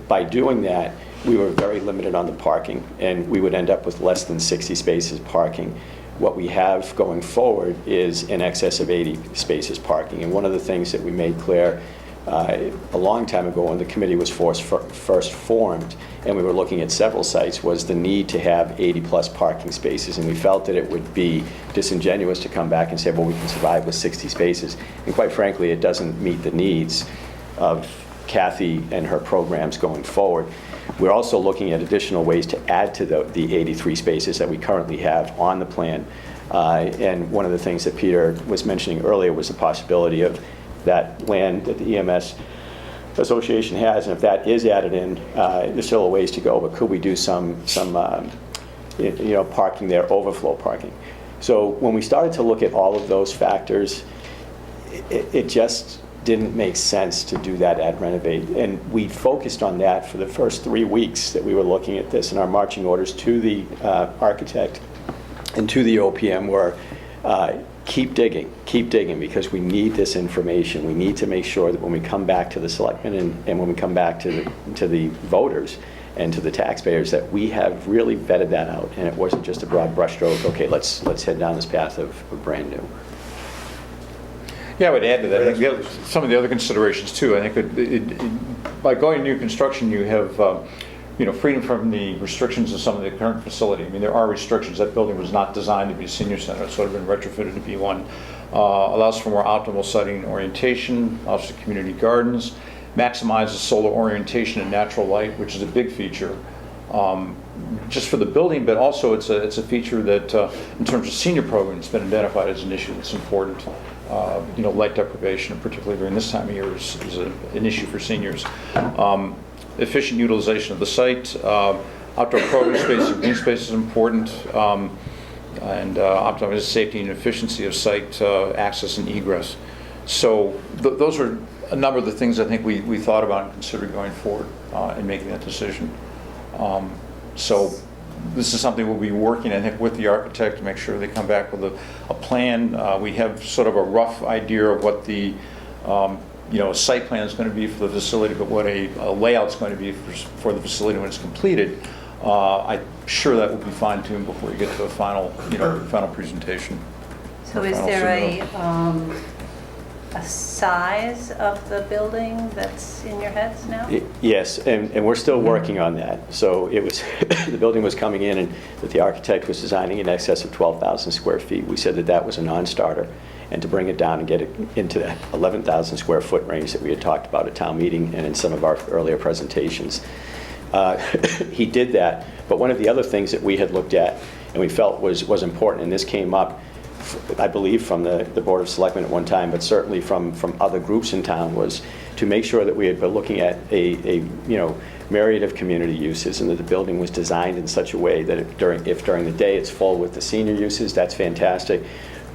By doing that, we were very limited on the parking, and we would end up with less than 60 spaces parking. What we have going forward is in excess of 80 spaces parking. And one of the things that we made clear a long time ago when the committee was first formed, and we were looking at several sites, was the need to have 80-plus parking spaces. And we felt that it would be disingenuous to come back and say, well, we can survive with 60 spaces. And quite frankly, it doesn't meet the needs of Kathy and her programs going forward. We're also looking at additional ways to add to the 83 spaces that we currently have on the plan. And one of the things that Peter was mentioning earlier was the possibility of that land that the EMS Association has, and if that is added in, there's still a ways to go, but could we do some parking there, overflow parking? So when we started to look at all of those factors, it just didn't make sense to do that add renovate. And we focused on that for the first 3 weeks that we were looking at this, and our marching orders to the architect and to the OPM were keep digging, because we need this information. We need to make sure that when we come back to the selectmen and when we come back to the voters and to the taxpayers, that we have really vetted that out, and it wasn't just a broad brushstroke, okay, let's head down this path of brand new. Yeah, I would add to that. I think some of the other considerations too. I think by going new construction, you have freedom from the restrictions of some of the current facility. I mean, there are restrictions. That building was not designed to be a senior center. It's sort of been retrofitted to be one. Allows for more optimal siting and orientation. Allows for community gardens. Maximizes solar orientation and natural light, which is a big feature. Just for the building, but also it's a feature that, in terms of senior programs, has been identified as an issue that's important. Light deprivation, particularly during this time of year, is an issue for seniors. Efficient utilization of the site, outdoor program space and green space is important, and optimize safety and efficiency of site access and egress. So those are a number of the things I think we thought about and considered going forward in making that decision. So this is something we'll be working, I think, with the architect to make sure they come back with a plan. We have sort of a rough idea of what the a site plan is going to be for the facility, but what a layout's going to be for the facility when it's completed. I'm sure that will be fine-tuned before you get to a final presentation. So is there a size of the building that's in your heads now? Yes, and we're still working on that. So it was, the building was coming in and that the architect was designing in excess of 12,000 square feet. We said that that was a non-starter, and to bring it down and get it into the 11,000 square foot range that we had talked about at town meeting and in some of our earlier presentations. He did that, but one of the other things that we had looked at and we felt was important, and this came up, I believe, from the Board of Selectmen at one time, but certainly from other groups in town, was to make sure that we had been looking at a myriad of community uses, and that the building was designed in such a way that if during the day it's full with the senior uses, that's fantastic.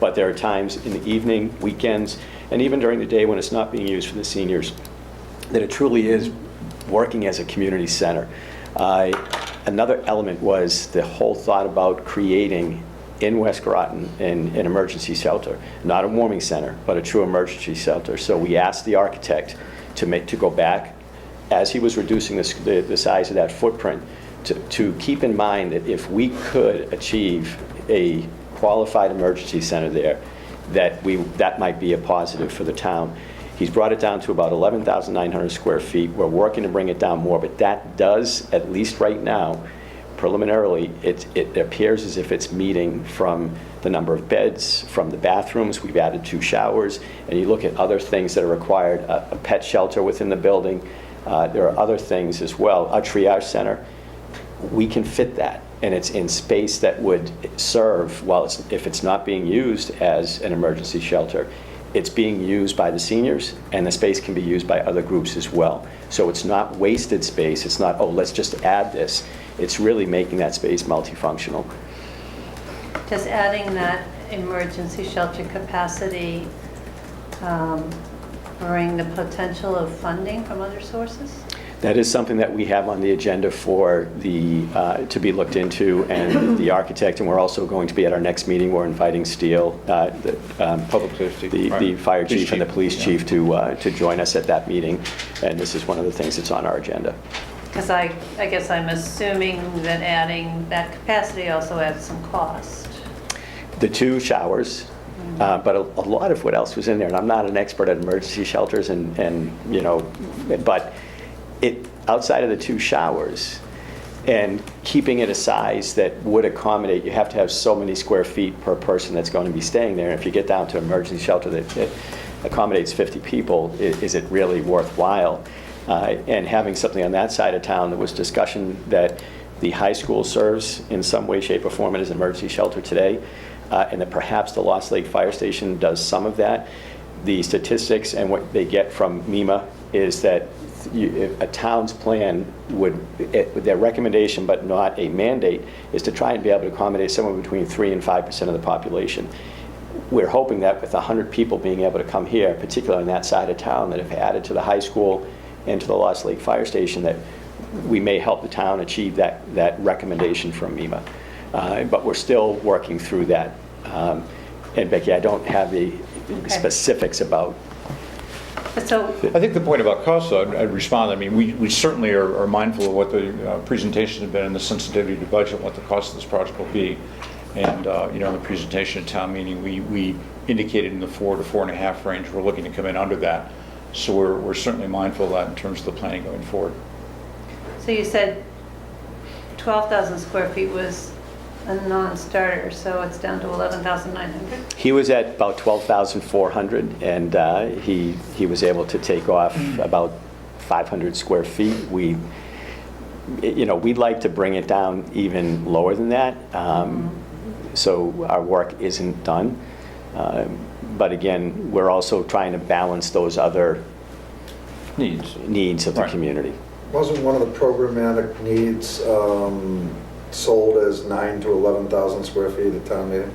But there are times in the evening, weekends, and even during the day when it's not being used for the seniors, that it truly is working as a community center. Another element was the whole thought about creating in West Groton an emergency shelter, not a warming center, but a true emergency shelter. So we asked the architect to go back, as he was reducing the size of that footprint, to keep in mind that if we could achieve a qualified emergency center there, that might be a positive for the town. He's brought it down to about 11,900 square feet. We're working to bring it down more, but that does, at least right now, preliminarily, it appears as if it's meeting from the number of beds, from the bathrooms. We've added 2 showers, and you look at other things that are required, a pet shelter within the building. There are other things as well. A triage center, we can fit that, and it's in space that would serve, if it's not being used as an emergency shelter, it's being used by the seniors, and the space can be used by other groups as well. So it's not wasted space. It's not, oh, let's just add this. It's really making that space multifunctional. Does adding that emergency shelter capacity bring the potential of funding from other sources? That is something that we have on the agenda for to be looked into, and the architect, and we're also going to be at our next meeting. We're inviting Steele, Public safety, the fire chief and the police chief to join us at that meeting, and this is one of the things that's on our agenda. Because I guess I'm assuming that adding that capacity also adds some cost. The 2 showers, but a lot of what else was in there, and I'm not an expert at emergency shelters, but outside of the 2 showers, and keeping it a size that would accommodate, you have to have so many square feet per person that's going to be staying there. And if you get down to an emergency shelter that accommodates 50 people, is it really worthwhile? And having something on that side of town, there was discussion that the high school serves in some way, shape, or form as an emergency shelter today, and that perhaps the Lost Lake Fire Station does some of that. The statistics and what they get from MEMA is that a town's plan their recommendation, but not a mandate, is to try and be able to accommodate somewhere between 3% and 5% of the population. We're hoping that with 100 people being able to come here, particularly on that side of town, that have added to the high school and to the Lost Lake Fire Station, that we may help the town achieve that recommendation from MEMA. But we're still working through that. And Becky, I don't have the specifics about. So I think the point about cost, though, I'd respond. I mean, we certainly are mindful of what the presentations have been and the sensitivity to budget, what the cost of this project will be. And, in the presentation at town meeting, we indicated in the 4 to 4.5 range, we're looking to come in under that. So we're certainly mindful of that in terms of the planning going forward. So you said 12,000 square feet was a non-starter, so it's down to 11,900? He was at about 12,400, and he was able to take off about 500 square feet. We'd like to bring it down even lower than that, so our work isn't done. But again, we're also trying to balance those other needs of the Right. community. Wasn't one of the programmatic needs sold as 9 to 11,000 square feet at town meeting?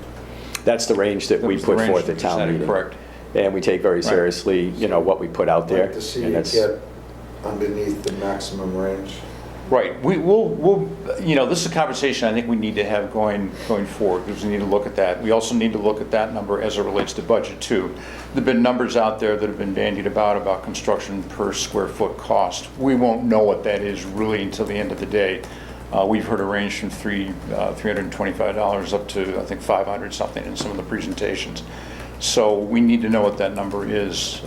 That's the range that That we was the put range forth we at town presented, meeting. correct. And we take very Right. seriously, what we put out there. Like to see and it that's- get underneath the maximum range. Right, we'll, this is a conversation I think we need to have going forward, because we need to look at that. We also need to look at that number as it relates to budget too. There've been numbers out there that have been bandied about construction per square foot cost. We won't know what that is really until the end of the day. We've heard a range from $325 up to, I think, 500 something in some of the presentations. So we need to know what that number is,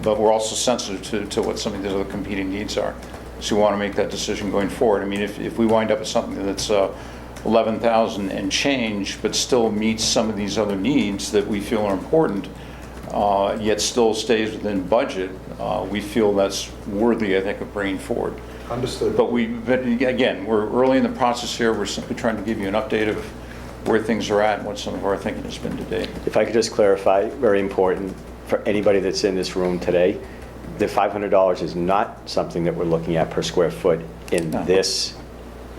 but we're also sensitive to what some of these other competing needs are. So we want to make that decision going forward. I mean, if we wind up with something that's 11,000 and change, but still meets some of these other needs that we feel are important, yet still stays within budget, we feel that's worthy, I think, of bringing forward. Understood. But again, we're early in the process here. We're simply trying to give you an update of where things are at and what some of our thinking has been to date. If I could just clarify, very important for anybody that's in this room today, the $500 is not something that we're looking at per square foot in No.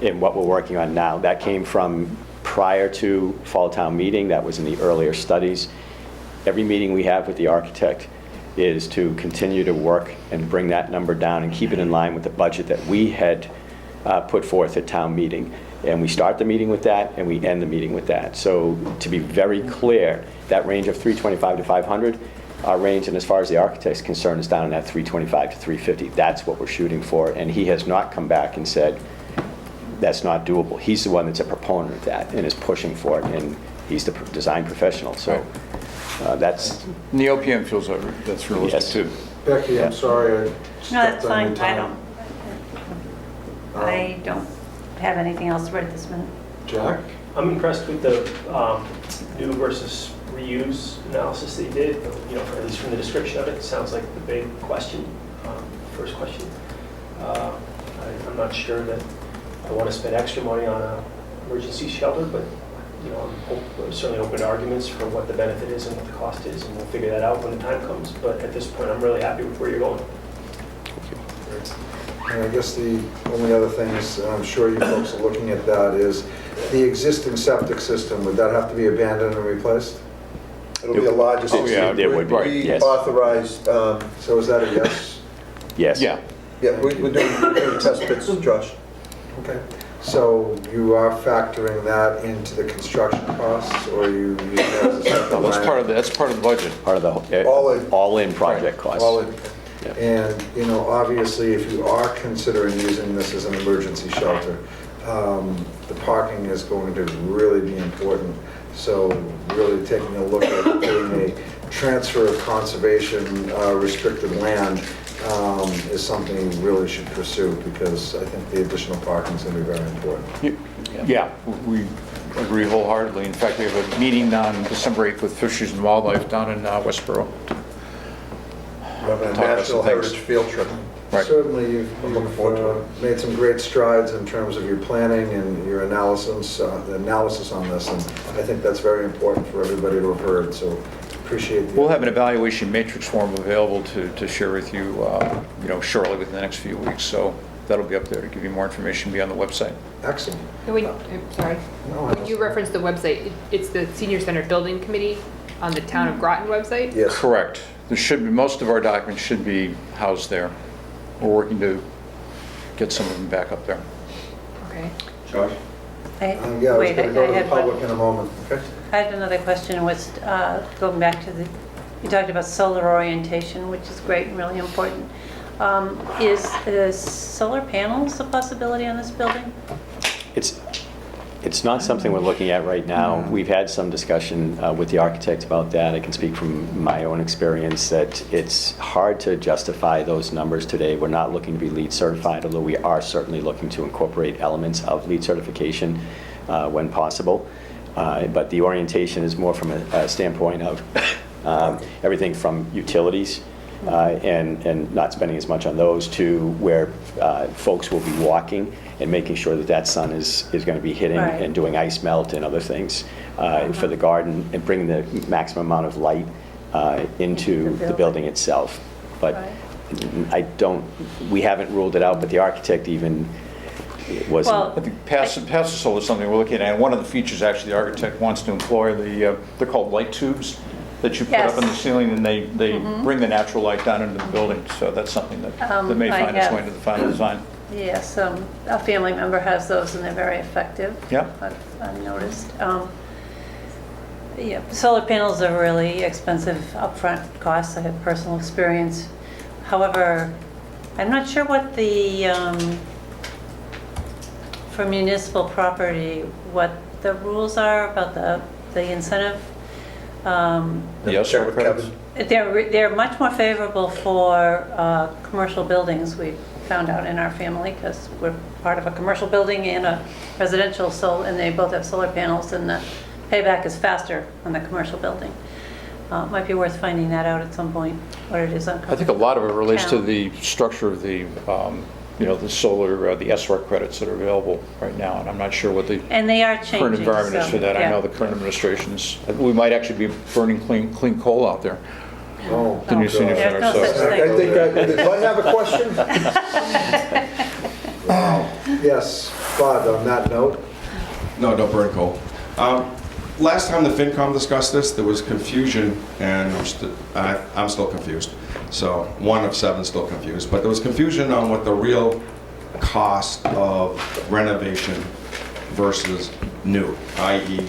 in what we're working on now. That came from prior to Fall Town Meeting. That was in the earlier studies. Every meeting we have with the architect is to continue to work and bring that number down and keep it in line with the budget that we had put forth at town meeting. And we start the meeting with that, and we end the meeting with that. So to be very clear, that range of 325 to 500, our range, and as far as the architect's concerned, is down in that 325 to 350. That's what we're shooting for, and he has not come back and said, that's not doable. He's the one that's a proponent of that and is pushing for it, and he's the design professional, so that's... And the OPM feels that's realistic Yes. too. Becky, Yeah. I'm sorry I No, stepped that's on your fine, time. I don't have anything else right this minute. Jack? I'm impressed with the new versus reuse analysis that you did, at least from the description of it. It sounds like the big question, first question. I'm not sure that I want to spend extra money on an emergency shelter, but I'm certainly open to arguments for what the benefit is and what the cost is, and we'll figure that out when the time comes. But at this point, I'm really happy with where you're going. And I guess the only other thing is, and I'm sure you folks are looking at that, is the existing septic system, would that have to be abandoned and replaced? It'll be a larger Oh, yeah, system. it would be, We yes. authorized, So is that a yes? Yes. Yeah. we're doing test pits, Josh. Okay. So you are factoring that into the construction costs, or you use that as a separate No, that's line? part of the budget. Part of the all-in project costs. All in. Yeah. And, obviously, if you are considering using this as an emergency shelter, the parking is going to really be important. So really taking a look at doing a transfer of conservation restricted land is something you really should pursue, because I think the additional parking is going to be very important. Yeah, we agree wholeheartedly. In fact, we have a meeting on December 8th with Fisheries and Wildlife down in Westboro. We're having a Talk about national some things. heritage field trip. Right. Certainly, I'm looking forward to you've made some great strides in terms of your planning and your analysis on this, and I think that's very important for everybody to have heard, so appreciate the... We'll have an evaluation matrix form available to share with you, shortly within the next few weeks. So that'll be up there to give you more information beyond the website. Excellent. I'm sorry. No, When you reference the website, it's the Senior Center Building Committee on the Town of Groton website? Yes. Correct. Most of our documents should be housed there. We're working to get some of them back up there. Okay. Josh? Yeah, I was Wait, going to go to the had one. public in a moment, okay? I had another question, was going back to you talked about solar orientation, which is great and really important. Is solar panels a possibility on this building? It's It's not something we're looking at right now. We've had some discussion with the architect about that. I can speak from my own experience that it's hard to justify those numbers today. We're not looking to be LEED certified, although we are certainly looking to incorporate elements of LEED certification when possible. But the orientation is more from a standpoint of everything from utilities and not spending as much on those to where folks will be walking and making sure that that sun is going to be hitting Right. and doing ice melt and other things for the garden and bringing the maximum amount of light into the building itself. But Right. we haven't ruled it out, but the architect even wasn't. Well, I think passive solar is something we're looking at, and one of the features, actually, the architect wants to employ they're called light tubes that you put up in the Yes. ceiling, and they bring the natural light down into the building, so that's something that may I find its have- way into the final design. Yes, a family member has those and they're very effective. Yeah. I've noticed. Yeah, solar panels are really expensive upfront costs. I have personal experience. However, I'm not sure what for municipal property, what the rules are about the incentive. Yes, solar credits. They're much more favorable for commercial buildings, we found out in our family, because we're part of a commercial building and a residential, and they both have solar panels, and the payback is faster on the commercial building. Might be worth finding that out at some point, what it is on. I think a lot of it relates to town. the structure of the solar, the SREC credits that are available right now, and I'm not sure what the And they are changing. current environment is so, for that. I yeah. know the current administration's, we might actually be burning clean coal out there, Oh, the new senior There's center, no so. such thing. I think, do I have a question? Yes, Bud, on that note. No, don't burn coal. Last time the FinCom discussed this, there was confusion, and I'm still confused. So 1 of 7 still confused. But there was confusion on what the real cost of renovation versus new, i.e.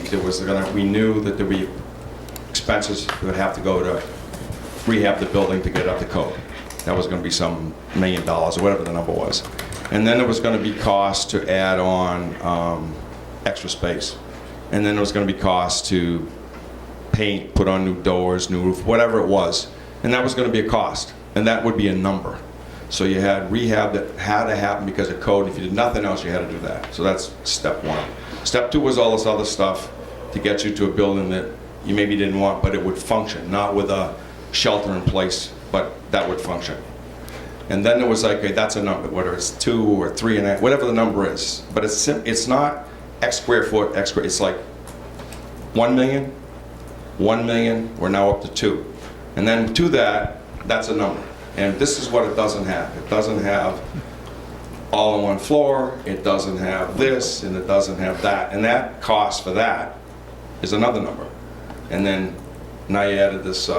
we knew that there'd be expenses that would have to go to rehab the building to get up to code. That was going to be some $1 million or whatever the number was. And then there was going to be cost to add on extra space. And then there was going to be cost to paint, put on new doors, new roof, whatever it was. And that was going to be a cost. And that would be a number. So you had rehab that had to happen because of code. If you did nothing else, you had to do that. So that's step 1. Step 2 was all this other stuff to get you to a building that you maybe didn't want, but it would function. Not with a shelter in place, but that would function. And then there was like, okay, that's a number, whether it's 2 or 3 and that, whatever the number is. But it's not X square foot, it's like 1 million, 1 million, we're now up to 2. And then to that, that's a number. And this is what it doesn't have. It doesn't have all on one floor, it doesn't have this, and it doesn't have that. And that cost for that is another number. And then now you added this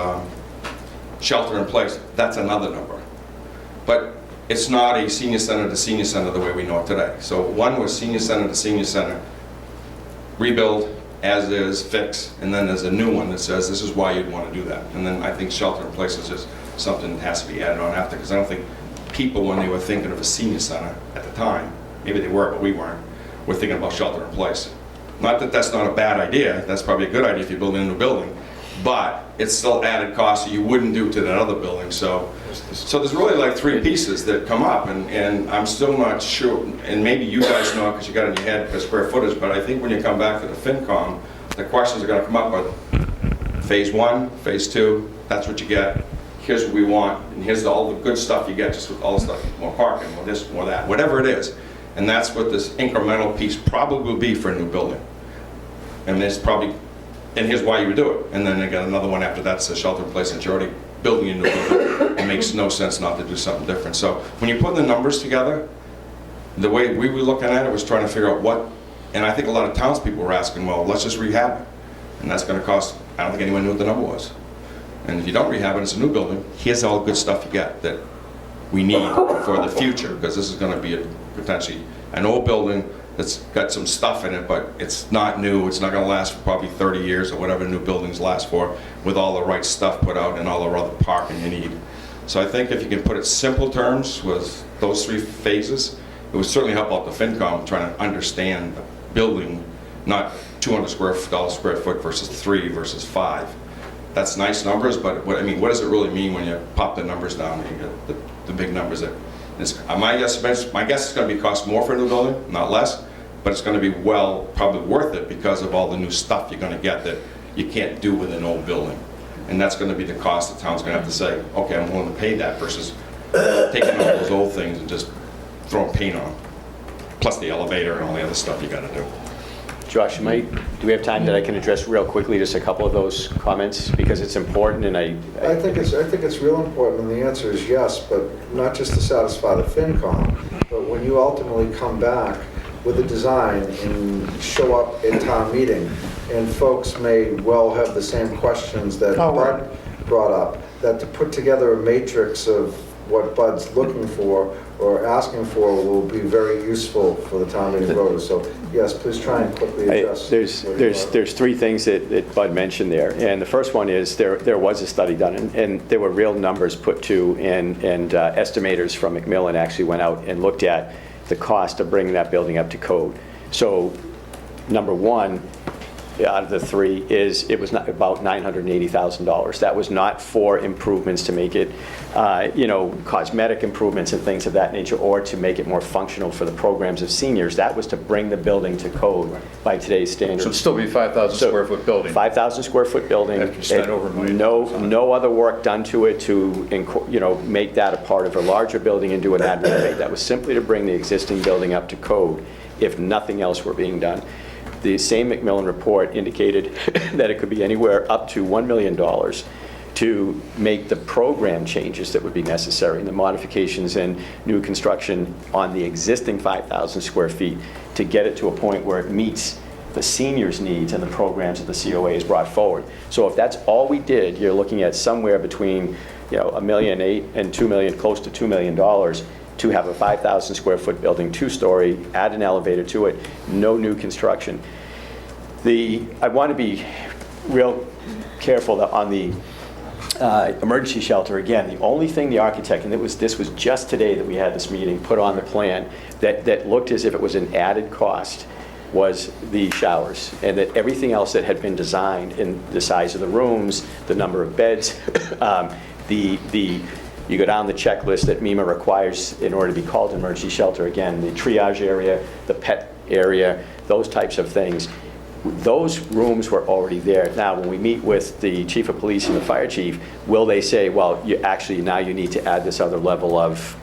shelter in place, that's another number. But it's not a senior center to senior center the way we know it today. So 1 was senior center to senior center, rebuild, as is, fix, and then there's a new one that says this is why you'd want to do that. And then I think shelter in place is just something that has to be added on after, because I don't think people, when they were thinking of a senior center at the time, maybe they were, but we weren't, were thinking about shelter in place. Not that that's not a bad idea, that's probably a good idea if you're building a new building, but it's still added cost that you wouldn't do to that other building. So there's really like 3 pieces that come up, and I'm still not sure, and maybe you guys know because you got it in your head the square footage, but I think when you come back to the FinCom, the questions are going to come up with phase 1, phase 2, that's what you get, here's what we want, and here's all the good stuff you get, just with all the stuff, more parking, more this, more that, whatever it is. And that's what this incremental piece probably will be for a new building. And there's probably, and here's why you would do it. And then they got another one after that's a shelter in place, and you're already building a new building. It makes no sense not to do something different. So when you put the numbers together, the way we were looking at it was trying to figure out what, and I think a lot of townspeople were asking, well, let's just rehab it. And that's going to cost, I don't think anyone knew what the number was. And if you don't rehab it, it's a new building, here's all the good stuff you get that we need for the future, because this is going to be potentially an old building that's got some stuff in it, but it's not new, it's not going to last for probably 30 years or whatever new buildings last for, with all the right stuff put out and all the other parking you need. So I think if you can put it simple terms with those 3 phases, it would certainly help out the FinCom trying to understand the building not $200 square foot versus 3 versus 5. That's nice numbers, but what does it really mean when you pop the numbers down and you get the big numbers that, my guess is going to be cost more for a new building, not less, but it's going to be probably worth it because of all the new stuff you're going to get that you can't do with an old building. And that's going to be the cost the town's going to have to say, okay, I'm willing to pay that versus taking all those old things and just throwing paint on them. Plus the elevator and all the other stuff you got to do. Josh, do we have time that I can address real quickly just a couple of those comments? Because it's important and I think it's real important, and the answer is yes, but not just to satisfy the FinCom, but when you ultimately come back with a design and show up at town meeting, and folks may well have the same questions that Bud brought up, that to put together a matrix of what Bud's looking for or asking for will be very useful for the town meeting voters. So yes, please try and quickly address. There's three things that Bud mentioned there, and the first one is there was a study done, and there were real numbers put to, and estimators from Macmillan actually went out and looked at the cost of bringing that building up to code. So number one out of the three is it was not about $980,000. That was not for improvements to make it, cosmetic improvements and things of that nature, or to make it more functional for the programs of seniors. That was to bring the building to code by today's standards. So it'd still be 5,000 square foot building. 5,000 square foot building. After you spent over $1 million. No other work done to it to make that a part of a larger building and do an ad renovate. That was simply to bring the existing building up to code, if nothing else were being done. The same Macmillan report indicated that it could be anywhere up to $1 million to make the program changes that would be necessary, and the modifications and new construction on the existing 5,000 square feet to get it to a point where it meets the seniors' needs and the programs that the COA has brought forward. So if that's all we did, you're looking at somewhere between $1.8 million and $2 million, close to $2 million, to have a 5,000 square foot building, 2-story, add an elevator to it, no new construction. I want to be real careful that on the emergency shelter, again, the only thing the architect, and this was just today that we had this meeting, put on the plan that looked as if it was an added cost was the showers, and that everything else that had been designed in the size of the rooms, the number of beds, you go down the checklist that MEMA requires in order to be called an emergency shelter. Again, the triage area, the pet area, those types of things. Those rooms were already there. Now, when we meet with the chief of police and the fire chief, will they say, well, now you need to add this other level of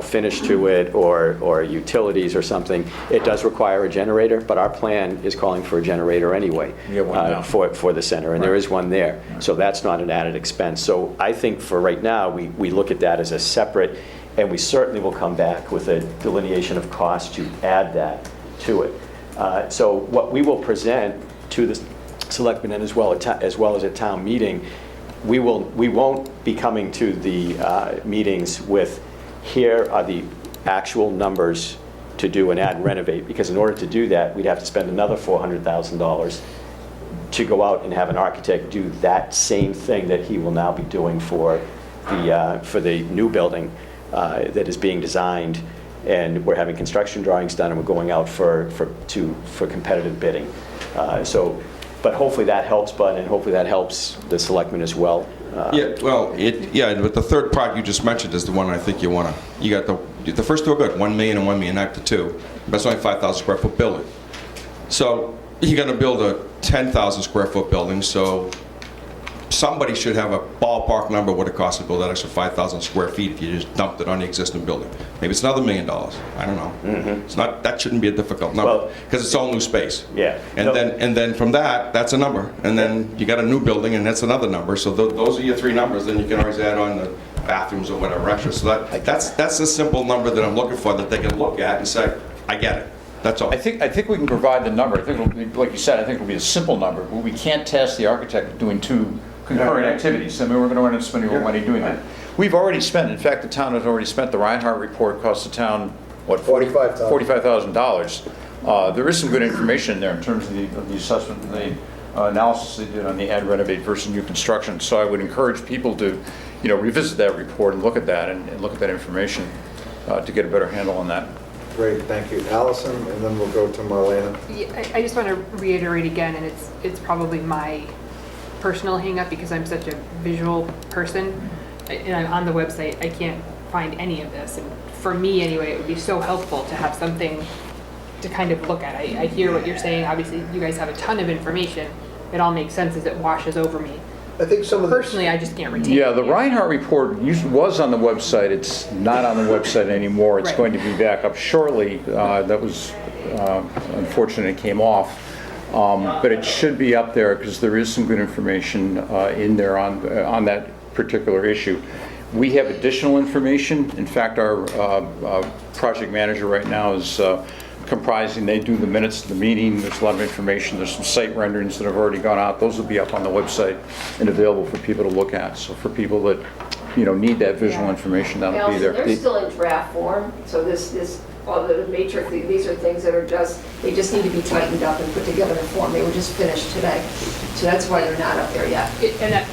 finish to it or utilities or something? It does require a generator, but our plan is calling for a generator anyway for the center, and there is one there. So that's not an added expense. So I think for right now, we look at that as a separate, and we certainly will come back with a delineation of cost to add that to it. So what we will present to the selectmen and as well as a town meeting, we won't be coming to the meetings with, here are the actual numbers to do an add renovate, because in order to do that, we'd have to spend another $400,000 to go out and have an architect do that same thing that he will now be doing for the new building that is being designed. And we're having construction drawings done, and we're going out for competitive bidding. But hopefully that helps, Bud, and hopefully that helps the selectmen as well. But the third part you just mentioned is the one I think you got the first two are good, 1 million and 1 million, not the two. But it's only 5,000 square foot building. So you're going to build a 10,000 square foot building, so somebody should have a ballpark number what it costs to build that extra 5,000 square feet if you just dumped it on the existing building. Maybe it's another $1 million. I don't know. Mm-hmm. It's not. That shouldn't be a difficult number because it's all new space. Yeah. And then from that's a number. And then you got a new building, and that's another number. So those are your three numbers. Then you can always add on the bathrooms or whatever extra. So that's a simple number that I'm looking for that they can look at and say, I get it. That's all. I think we can provide the number. I think it'll be, like you said, I think it'll be a simple number. But we can't task the architect with doing two concurrent activities. I mean, we're going to run into spending more money doing that. We've already spent, in fact, the town has already spent, the Reinhardt report cost the town, what, $45,000. There is some good information in there in terms of the assessment and the analysis they did on the add renovate versus new construction. So I would encourage people to, revisit that report and look at that and look at that information to get a better handle on that. Great, thank you. Allison, and then we'll go to Marlena. Yeah, I just want to reiterate again, and it's probably my personal hang-up because I'm such a visual person, and I'm on the website, I can't find any of this. And for me anyway, it would be so helpful to have something to kind of look at. I hear what you're saying. Obviously, you guys have a ton of information. It all makes sense as it washes over me. I think some of the... Personally, I just can't retain Yeah, it. the Reinhardt report was on the website. It's not on the website anymore. It's Right. going to be back up shortly. That was unfortunate it came off. But it should be up there because there is some good information in there on that particular issue. We have additional information. In fact, our project manager right now is comprising, they do the minutes of the meeting. There's a lot of information. There's some site renderings that have already gone out. Those will be up on the website and available for people to look at. So for people that, need that visual information, that'll be there. They're still in draft form, so all the matrix, these are things that are they just need to be tightened up and put together in form. They were just finished today. So that's why they're not up there yet. And that,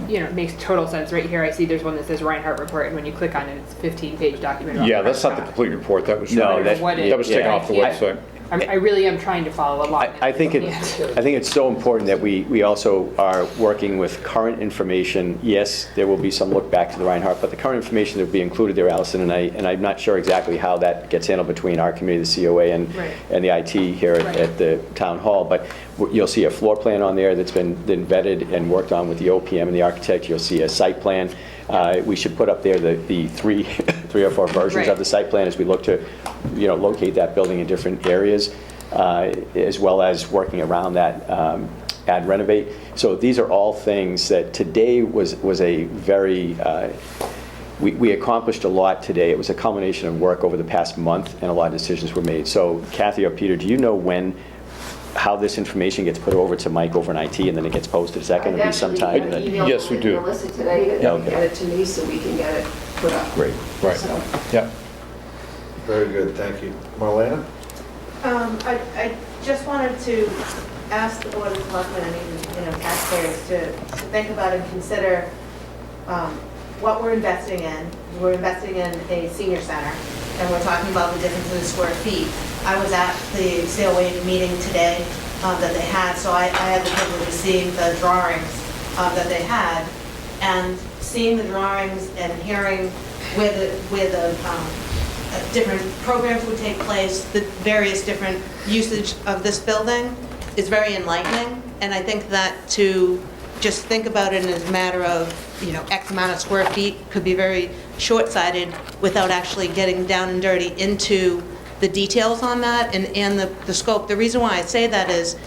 it makes total sense. Right here, I see there's one that says Reinhardt report, and when you click on it, it's a 15-page document. about Yeah, the that's not the restaurant. complete report. That was No, that was taken yeah. off the website. I really am trying to follow along. I think it's so important that we also are working with current information. Yes, there will be some look back to the Reinhardt, but the current information that will be included there, Allison, and I'm not sure exactly how that gets handled between our committee, the COA, and the IT here at the town hall, but you'll see a floor plan on there that's been vetted and worked on with the OPM and the architect. You'll see a site plan. We should put up there the three or four versions of the site plan as we look to, locate that building in different areas, as well as working around that add renovate. So these are all things that today was a very, we accomplished a lot today. It was a culmination of work over the past month, and a lot of decisions were made. So Kathy or Peter, do you know how this information gets put over to Mike over in IT and then it gets posted? Is that going to be sometime? Yes, we do. Melissa today to get it to me so we can get it put up. Great. Right. So. Yeah. Very good, thank you. Marlena? I just wanted to ask the Board of Selectmen and even, taxpayers to think about and consider what we're investing in. We're investing in a senior center, and we're talking about the difference in the square feet. I was at the COA meeting today that they had, so I had the privilege of seeing the drawings that they had, and seeing the drawings and hearing where the different programs would take place, the various different usage of this building is very enlightening. And I think that to just think about it as a matter of, X amount of square feet could be very short-sighted without actually getting down and dirty into the details on that and the scope. The reason why I say that is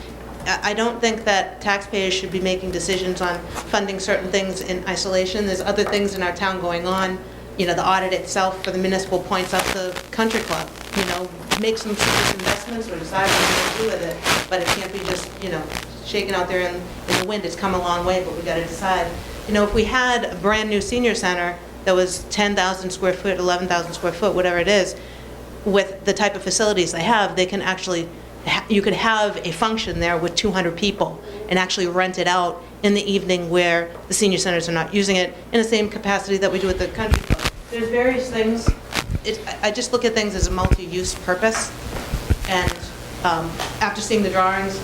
I don't think that taxpayers should be making decisions on funding certain things in isolation. There's other things in our town going on. The audit itself for the municipal points up the country club. Make some serious investments or decide what you're going to do with it. But it can't be just, shaken out there in the wind. It's come a long way, but we got to decide. If we had a brand new senior center that was 10,000 square foot, 11,000 square foot, whatever it is, with the type of facilities they have, they can actually, you could have a function there with 200 people and actually rent it out in the evening where the senior centers are not using it in the same capacity that we do at the country club. There's various things. I just look at things as a multi-use purpose, and after seeing the drawings,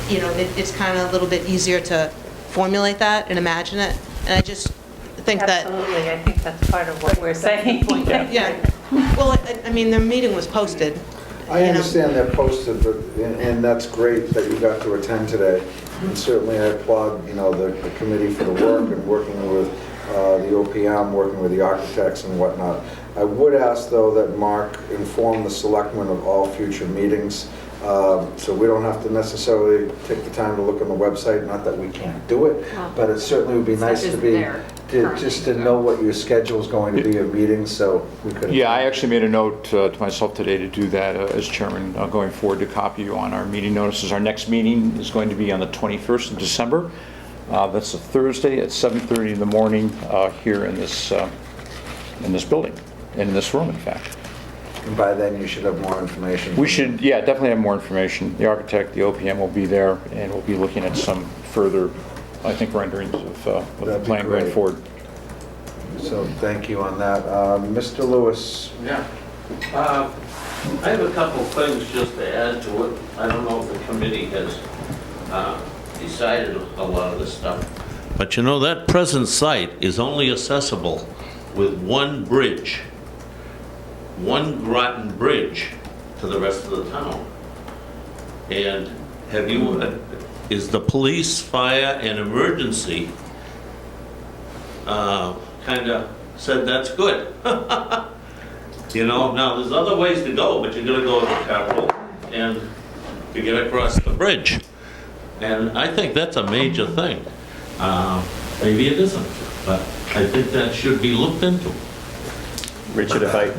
it's kind of a little bit easier to formulate that and imagine it. And I just think that... Absolutely, I think that's part of what we're saying. Yeah. Well, the meeting was posted. I understand they're posted, but, and that's great that you got to attend today. And certainly I applaud, the committee for the work and working with the OPM, working with the architects and whatnot. I would ask, though, that Mark inform the selectmen of all future meetings, so we don't have to necessarily take the time to look on the website, not that we can't do it, but it certainly would be nice to know what your schedule is going to be of meetings, so we could... Yeah, I actually made a note to myself today to do that as chairman, going forward, to copy you on our meeting notices. Our next meeting is going to be on the 21st of December. That's a Thursday at 7:30 in the morning here in this building, in this room, in fact. And by then you should have more information. We should, definitely have more information. The architect, the OPM will be there, and we'll be looking at some further, I think, renderings of the plan going forward. So thank you on that. Mr. Lewis. Yeah. I have a couple things just to add to it. I don't know if the committee has decided a lot of this stuff. But you know, that present site is only accessible with one bridge, one Groton bridge to the rest of the town. And have you, is the police, fire, and emergency kind of said that's good? You know, now there's other ways to go, but you're gonna go to the Capitol and you get across the bridge. And I think that's a major thing. Maybe it isn't, but I think that should be looked into. Richard, if I,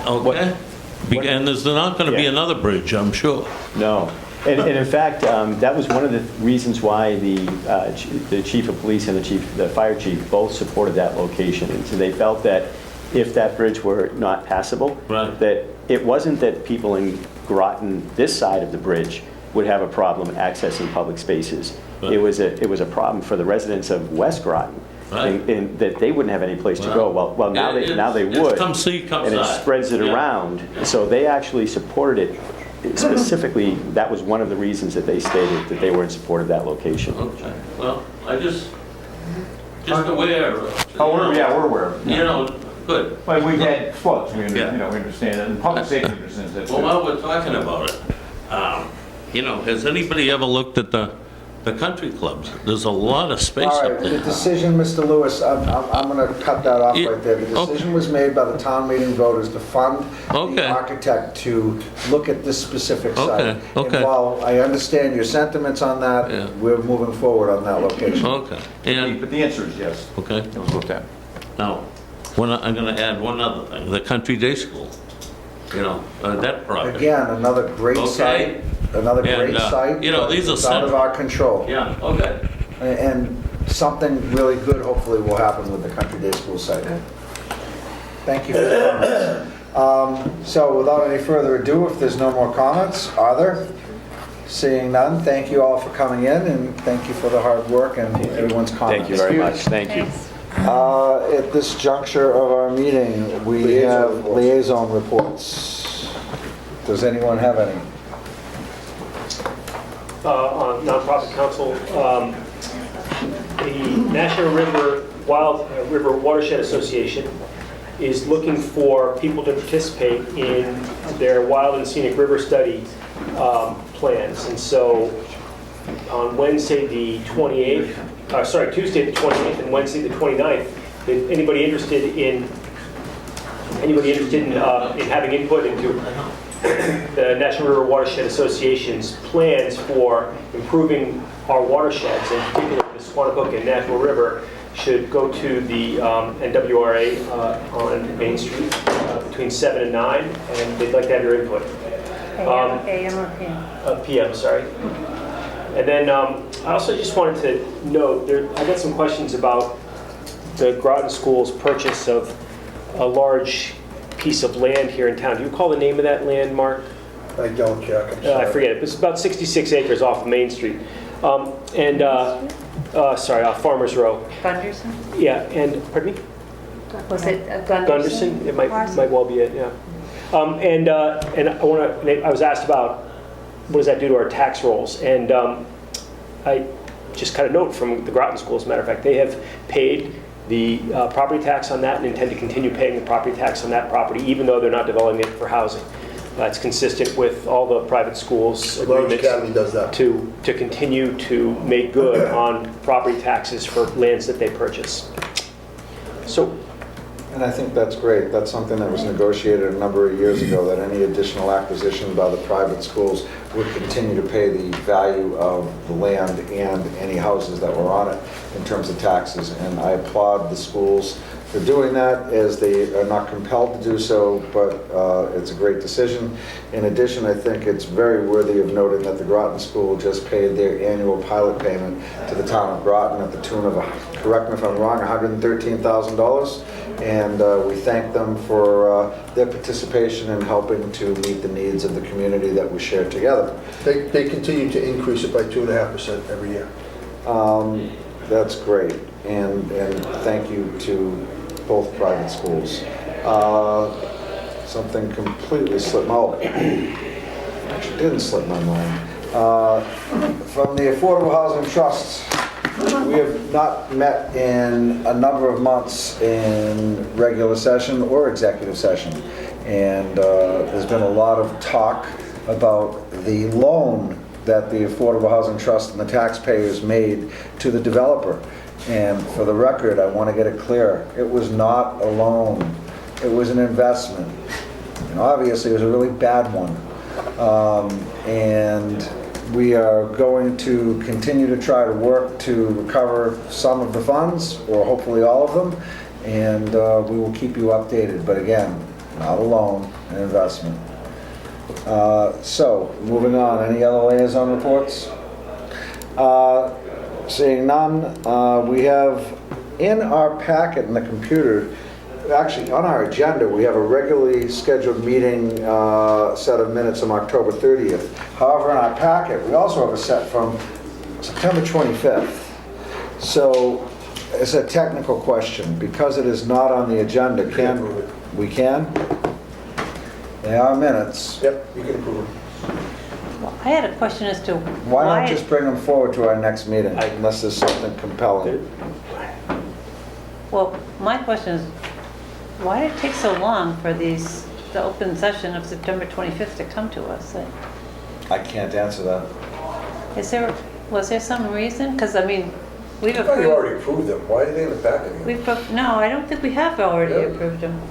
Okay? And there's not gonna be Yeah. another bridge, I'm sure. no. And in fact, that was one of the reasons why the chief of police and the fire chief both supported that location. And so they felt that if that bridge were not passable, Right. that it wasn't that people in Groton, this side of the bridge, would have a problem accessing public spaces. Right. It was a problem for the residents of West Groton, Right. and that they wouldn't have any place to go. Well, now they It's would. come see, come And it side. spreads it Yeah. around. So they actually supported it. Specifically, that was one of the reasons that they stated that they were in support of that location. Okay, well, I just aware of. Oh, we're aware of it. You know, good. But we've had floods, we Yeah. understand it, and public safety understands that too. Well, while we're talking about it, you know, has anybody ever looked at the country clubs? There's a lot of space All up right, the there. decision, Mr. Lewis, I'm going to cut that off Yeah, right there. The okay. decision was made by the town meeting voters to fund the Okay. architect to look at this specific site. Okay, okay. And while I understand your sentiments on that, Yeah. we're moving forward on that location. Okay, and, But the answer is yes, okay, it was looked at. now, I'm gonna add one other thing, the country day school, you know, that project. Again, another great Okay. site, another And, great site. you know, but these are it's out of central. our control. Yeah, okay. And something really good hopefully will happen with the country day school site. Thank you for the comments. So without any further ado, if there's no more comments, are there? Seeing none, thank you all for coming in, and thank you for the hard work and everyone's comments. Thank you very much. Thank you. At this juncture of our meeting, we Liaison have reports. liaison reports. Does anyone have any? On nonprofit council, the National River Watershed Association is looking for people to participate in their wild and scenic river study plans. And so on Wednesday the 28th, Tuesday the 28th and Wednesday the 29th, if anybody interested in having input into the National River Watershed Association's plans for improving our watersheds, and particularly the Squanicook and Natural River, should go to the NWRA on Main Street between 7 and 9, and they'd like to have your input. AM or PM? PM, sorry. And then I also just wanted to note, I got some questions about the Groton School's purchase of a large piece of land here in town. Do you recall the name of that land, Mark? I don't, Jack, I'm I sorry. forget it. It's about 66 acres off of Main Street. Farmers Row. Gunderson? Yeah, and, pardon me? Was it Gunderson? Gunderson? It might well be it, yeah. And I was asked about, what does that do to our tax rolls? And I just kind of note from the Groton School, as a matter of fact, they have paid the property tax on that and intend to continue paying the property tax on that property, even though they're not developing it for housing. That's consistent with all the private schools' Lawrence agreements Academy does that. to continue to make good on property taxes for lands that they purchase. So, And I think that's great. That's something that was negotiated a number of years ago, that any additional acquisition by the private schools would continue to pay the value of the land and any houses that were on it in terms of taxes. And I applaud the schools for doing that, as they are not compelled to do so, but it's a great decision. In addition, I think it's very worthy of noting that the Groton School just paid their annual pilot payment to the town of Groton at the tune of, correct me if I'm wrong, $113,000. And we thank them for their participation in helping to meet the needs of the community that we share together. They continue to increase it by 2.5% every year. That's great, and thank you to both private schools. something completely slipped my mind. Actually, didn't slip my mind. From the Affordable Housing Trust, we have not met in a number of months in regular session or executive session. And there's been a lot of talk about the loan that the Affordable Housing Trust and the taxpayers made to the developer. And for the record, I want to get it clear, it was not a loan, it was an investment. And obviously, it was a really bad one. And we are going to continue to try to work to recover some of the funds, or hopefully all of them, and we will keep you updated. But again, not a loan, an investment. So, moving on, any other liaison reports? Seeing none, we have in our packet in the computer, actually on our agenda, we have a regularly scheduled meeting set of minutes on October 30th. However, in our packet, we also have a set from September 25th. So, it's a technical question. Because it is not on the agenda, we can? They are minutes. Yep, you can approve them. I had a question as to Why not just bring them forward to our next meeting, unless there's something compelling? Well, my question is, why did it take so long for the open session of September 25th to come to us? I can't answer that. Was there some reason? Because, I mean, we've I thought you approved, already approved them. Why are they in the packet? no, I don't think we have already Really? approved them.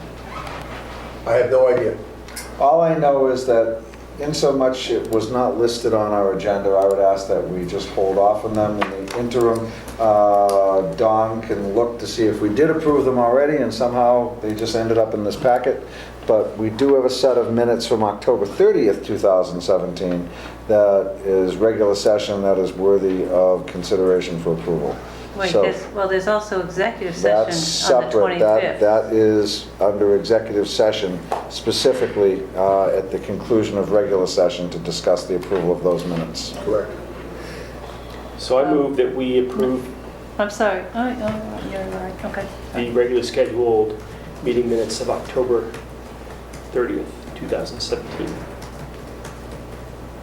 I have no idea. All I know is that insomuch it was not listed on our agenda, I would ask that we just hold off on them. In the interim, Dawn can look to see if we did approve them already, and somehow they just ended up in this packet. But we do have a set of minutes from October 30th, 2017, that is regular session that is worthy of consideration for approval. Wait, So there's also executive that's session on the separate. 25th. That is under executive session, specifically at the conclusion of regular session to discuss the approval of those minutes. Correct. So I move that we approve I'm sorry. Oh, you're right. Okay. the regular scheduled meeting minutes of October 30th, 2017.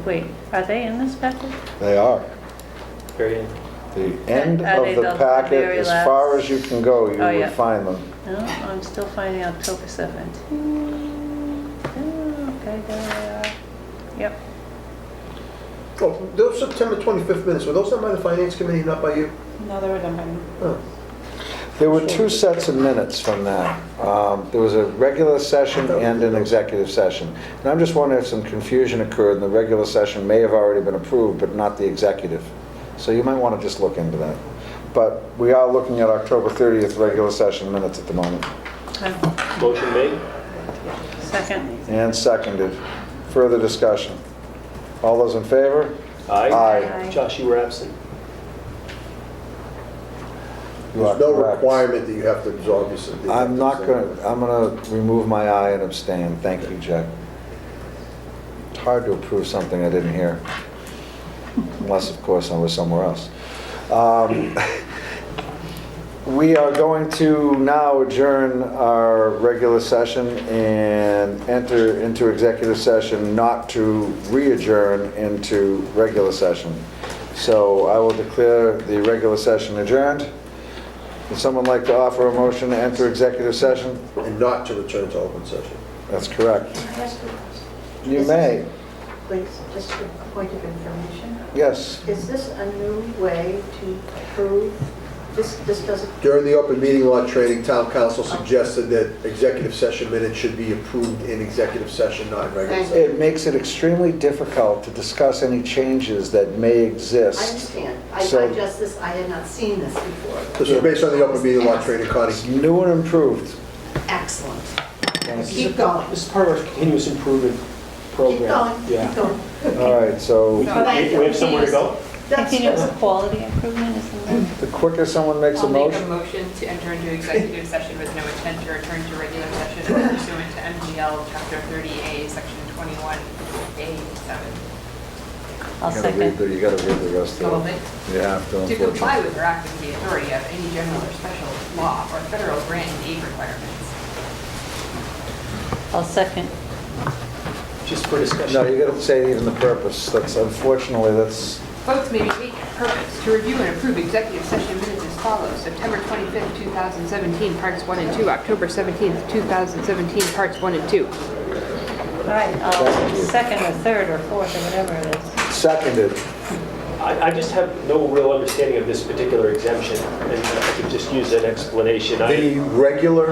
Wait, are they in this package? They are. Very end. The end Are they of the the packet, very as last? far as you can go, you Oh, yeah. would find them. No, I'm still finding October 17th. Oh, okay, there they are. Yep. Oh, those September 25th minutes, were those done by the Finance Committee, not by you? No, they were done by me. Oh. There were two sets of minutes from that. There was a regular session and an executive session. And I'm just wondering if some confusion occurred, and the regular session may have already been approved, but not the executive. So you might want to just look into that. But we are looking at October 30th regular session minutes at the moment. Motion made. Second. And seconded. Further discussion. All those in favor? Aye. Aye. Josh, you were absent. You are There's no correct. requirement that you have to absorb your... I'm gonna remove my eye and abstain. Thank you, Jack. It's hard to approve something I didn't hear. Unless, of course, I was somewhere else. We are going to now adjourn our regular session and enter into executive session, not to re-adjourn into regular session. So I will declare the regular session adjourned. Would someone like to offer a motion to enter executive session? And not to return to open session. That's correct. Can I ask you a question? You may. Please, just a point of information. Yes. Is this a new way to approve? This doesn't, During the open meeting law training, town council suggested that executive session minutes should be approved in executive session, not in regular Thank session. It makes it extremely difficult to discuss any changes that may I exist. understand. So- I had not seen this before. This is based on the open meeting law training, Connie. It's new and improved. Excellent. Thank Keep going. This is part of our continuous improvement program. Keep going, Yeah. keep going. All right, so We have somewhere to go? Continuous quality improvement, isn't that? the quicker someone makes a I'll make a motion, motion to enter into executive session with no intent to return to regular session pursuant to MGL Chapter 30A, Section 21A7. I'll second. you gotta read the rest Well, of it. You have to, to comply unfortunately. with or act with the authority of any general or special law or federal grant and aid requirements. I'll second. Just for discussion. No, you gotta say even the purpose. That's unfortunately, that's, Votes may be taken for purpose to review and approve executive session minutes as follows. September 25th, 2017, parts 1 and 2. October 17th, 2017, parts 1 and 2. All right, second or third or fourth or whatever it is. seconded. I just have no real understanding of this particular exemption, and I could just use an explanation. The regular,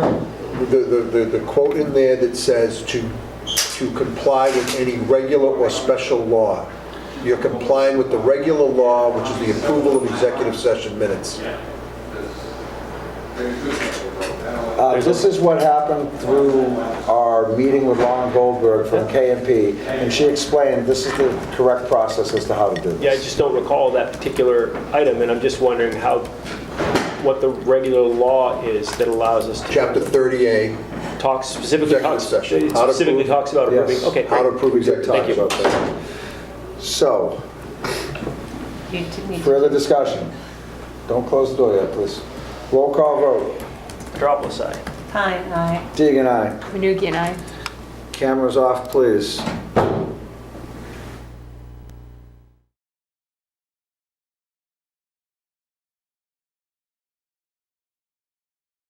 the quote in there that says to comply with any regular or special law. You're complying with the regular law, which is the approval of executive session minutes. This is what happened through our meeting with Lauren Goldberg from KMP, and she explained this is the correct process as to how to do this. Yeah, I just don't recall that particular item, and I'm just wondering what the regular law is that allows us to... Chapter 30A, Talks specifically executive session. it specifically talks about Yes. approving. Okay, How to great. approve executive Thank you. session. So, You need to- further discussion. Don't close the door yet, please. Roll call vote. Metropolis side. Pine, aye. Deegan, aye. Manugie and I. Cameras off, please.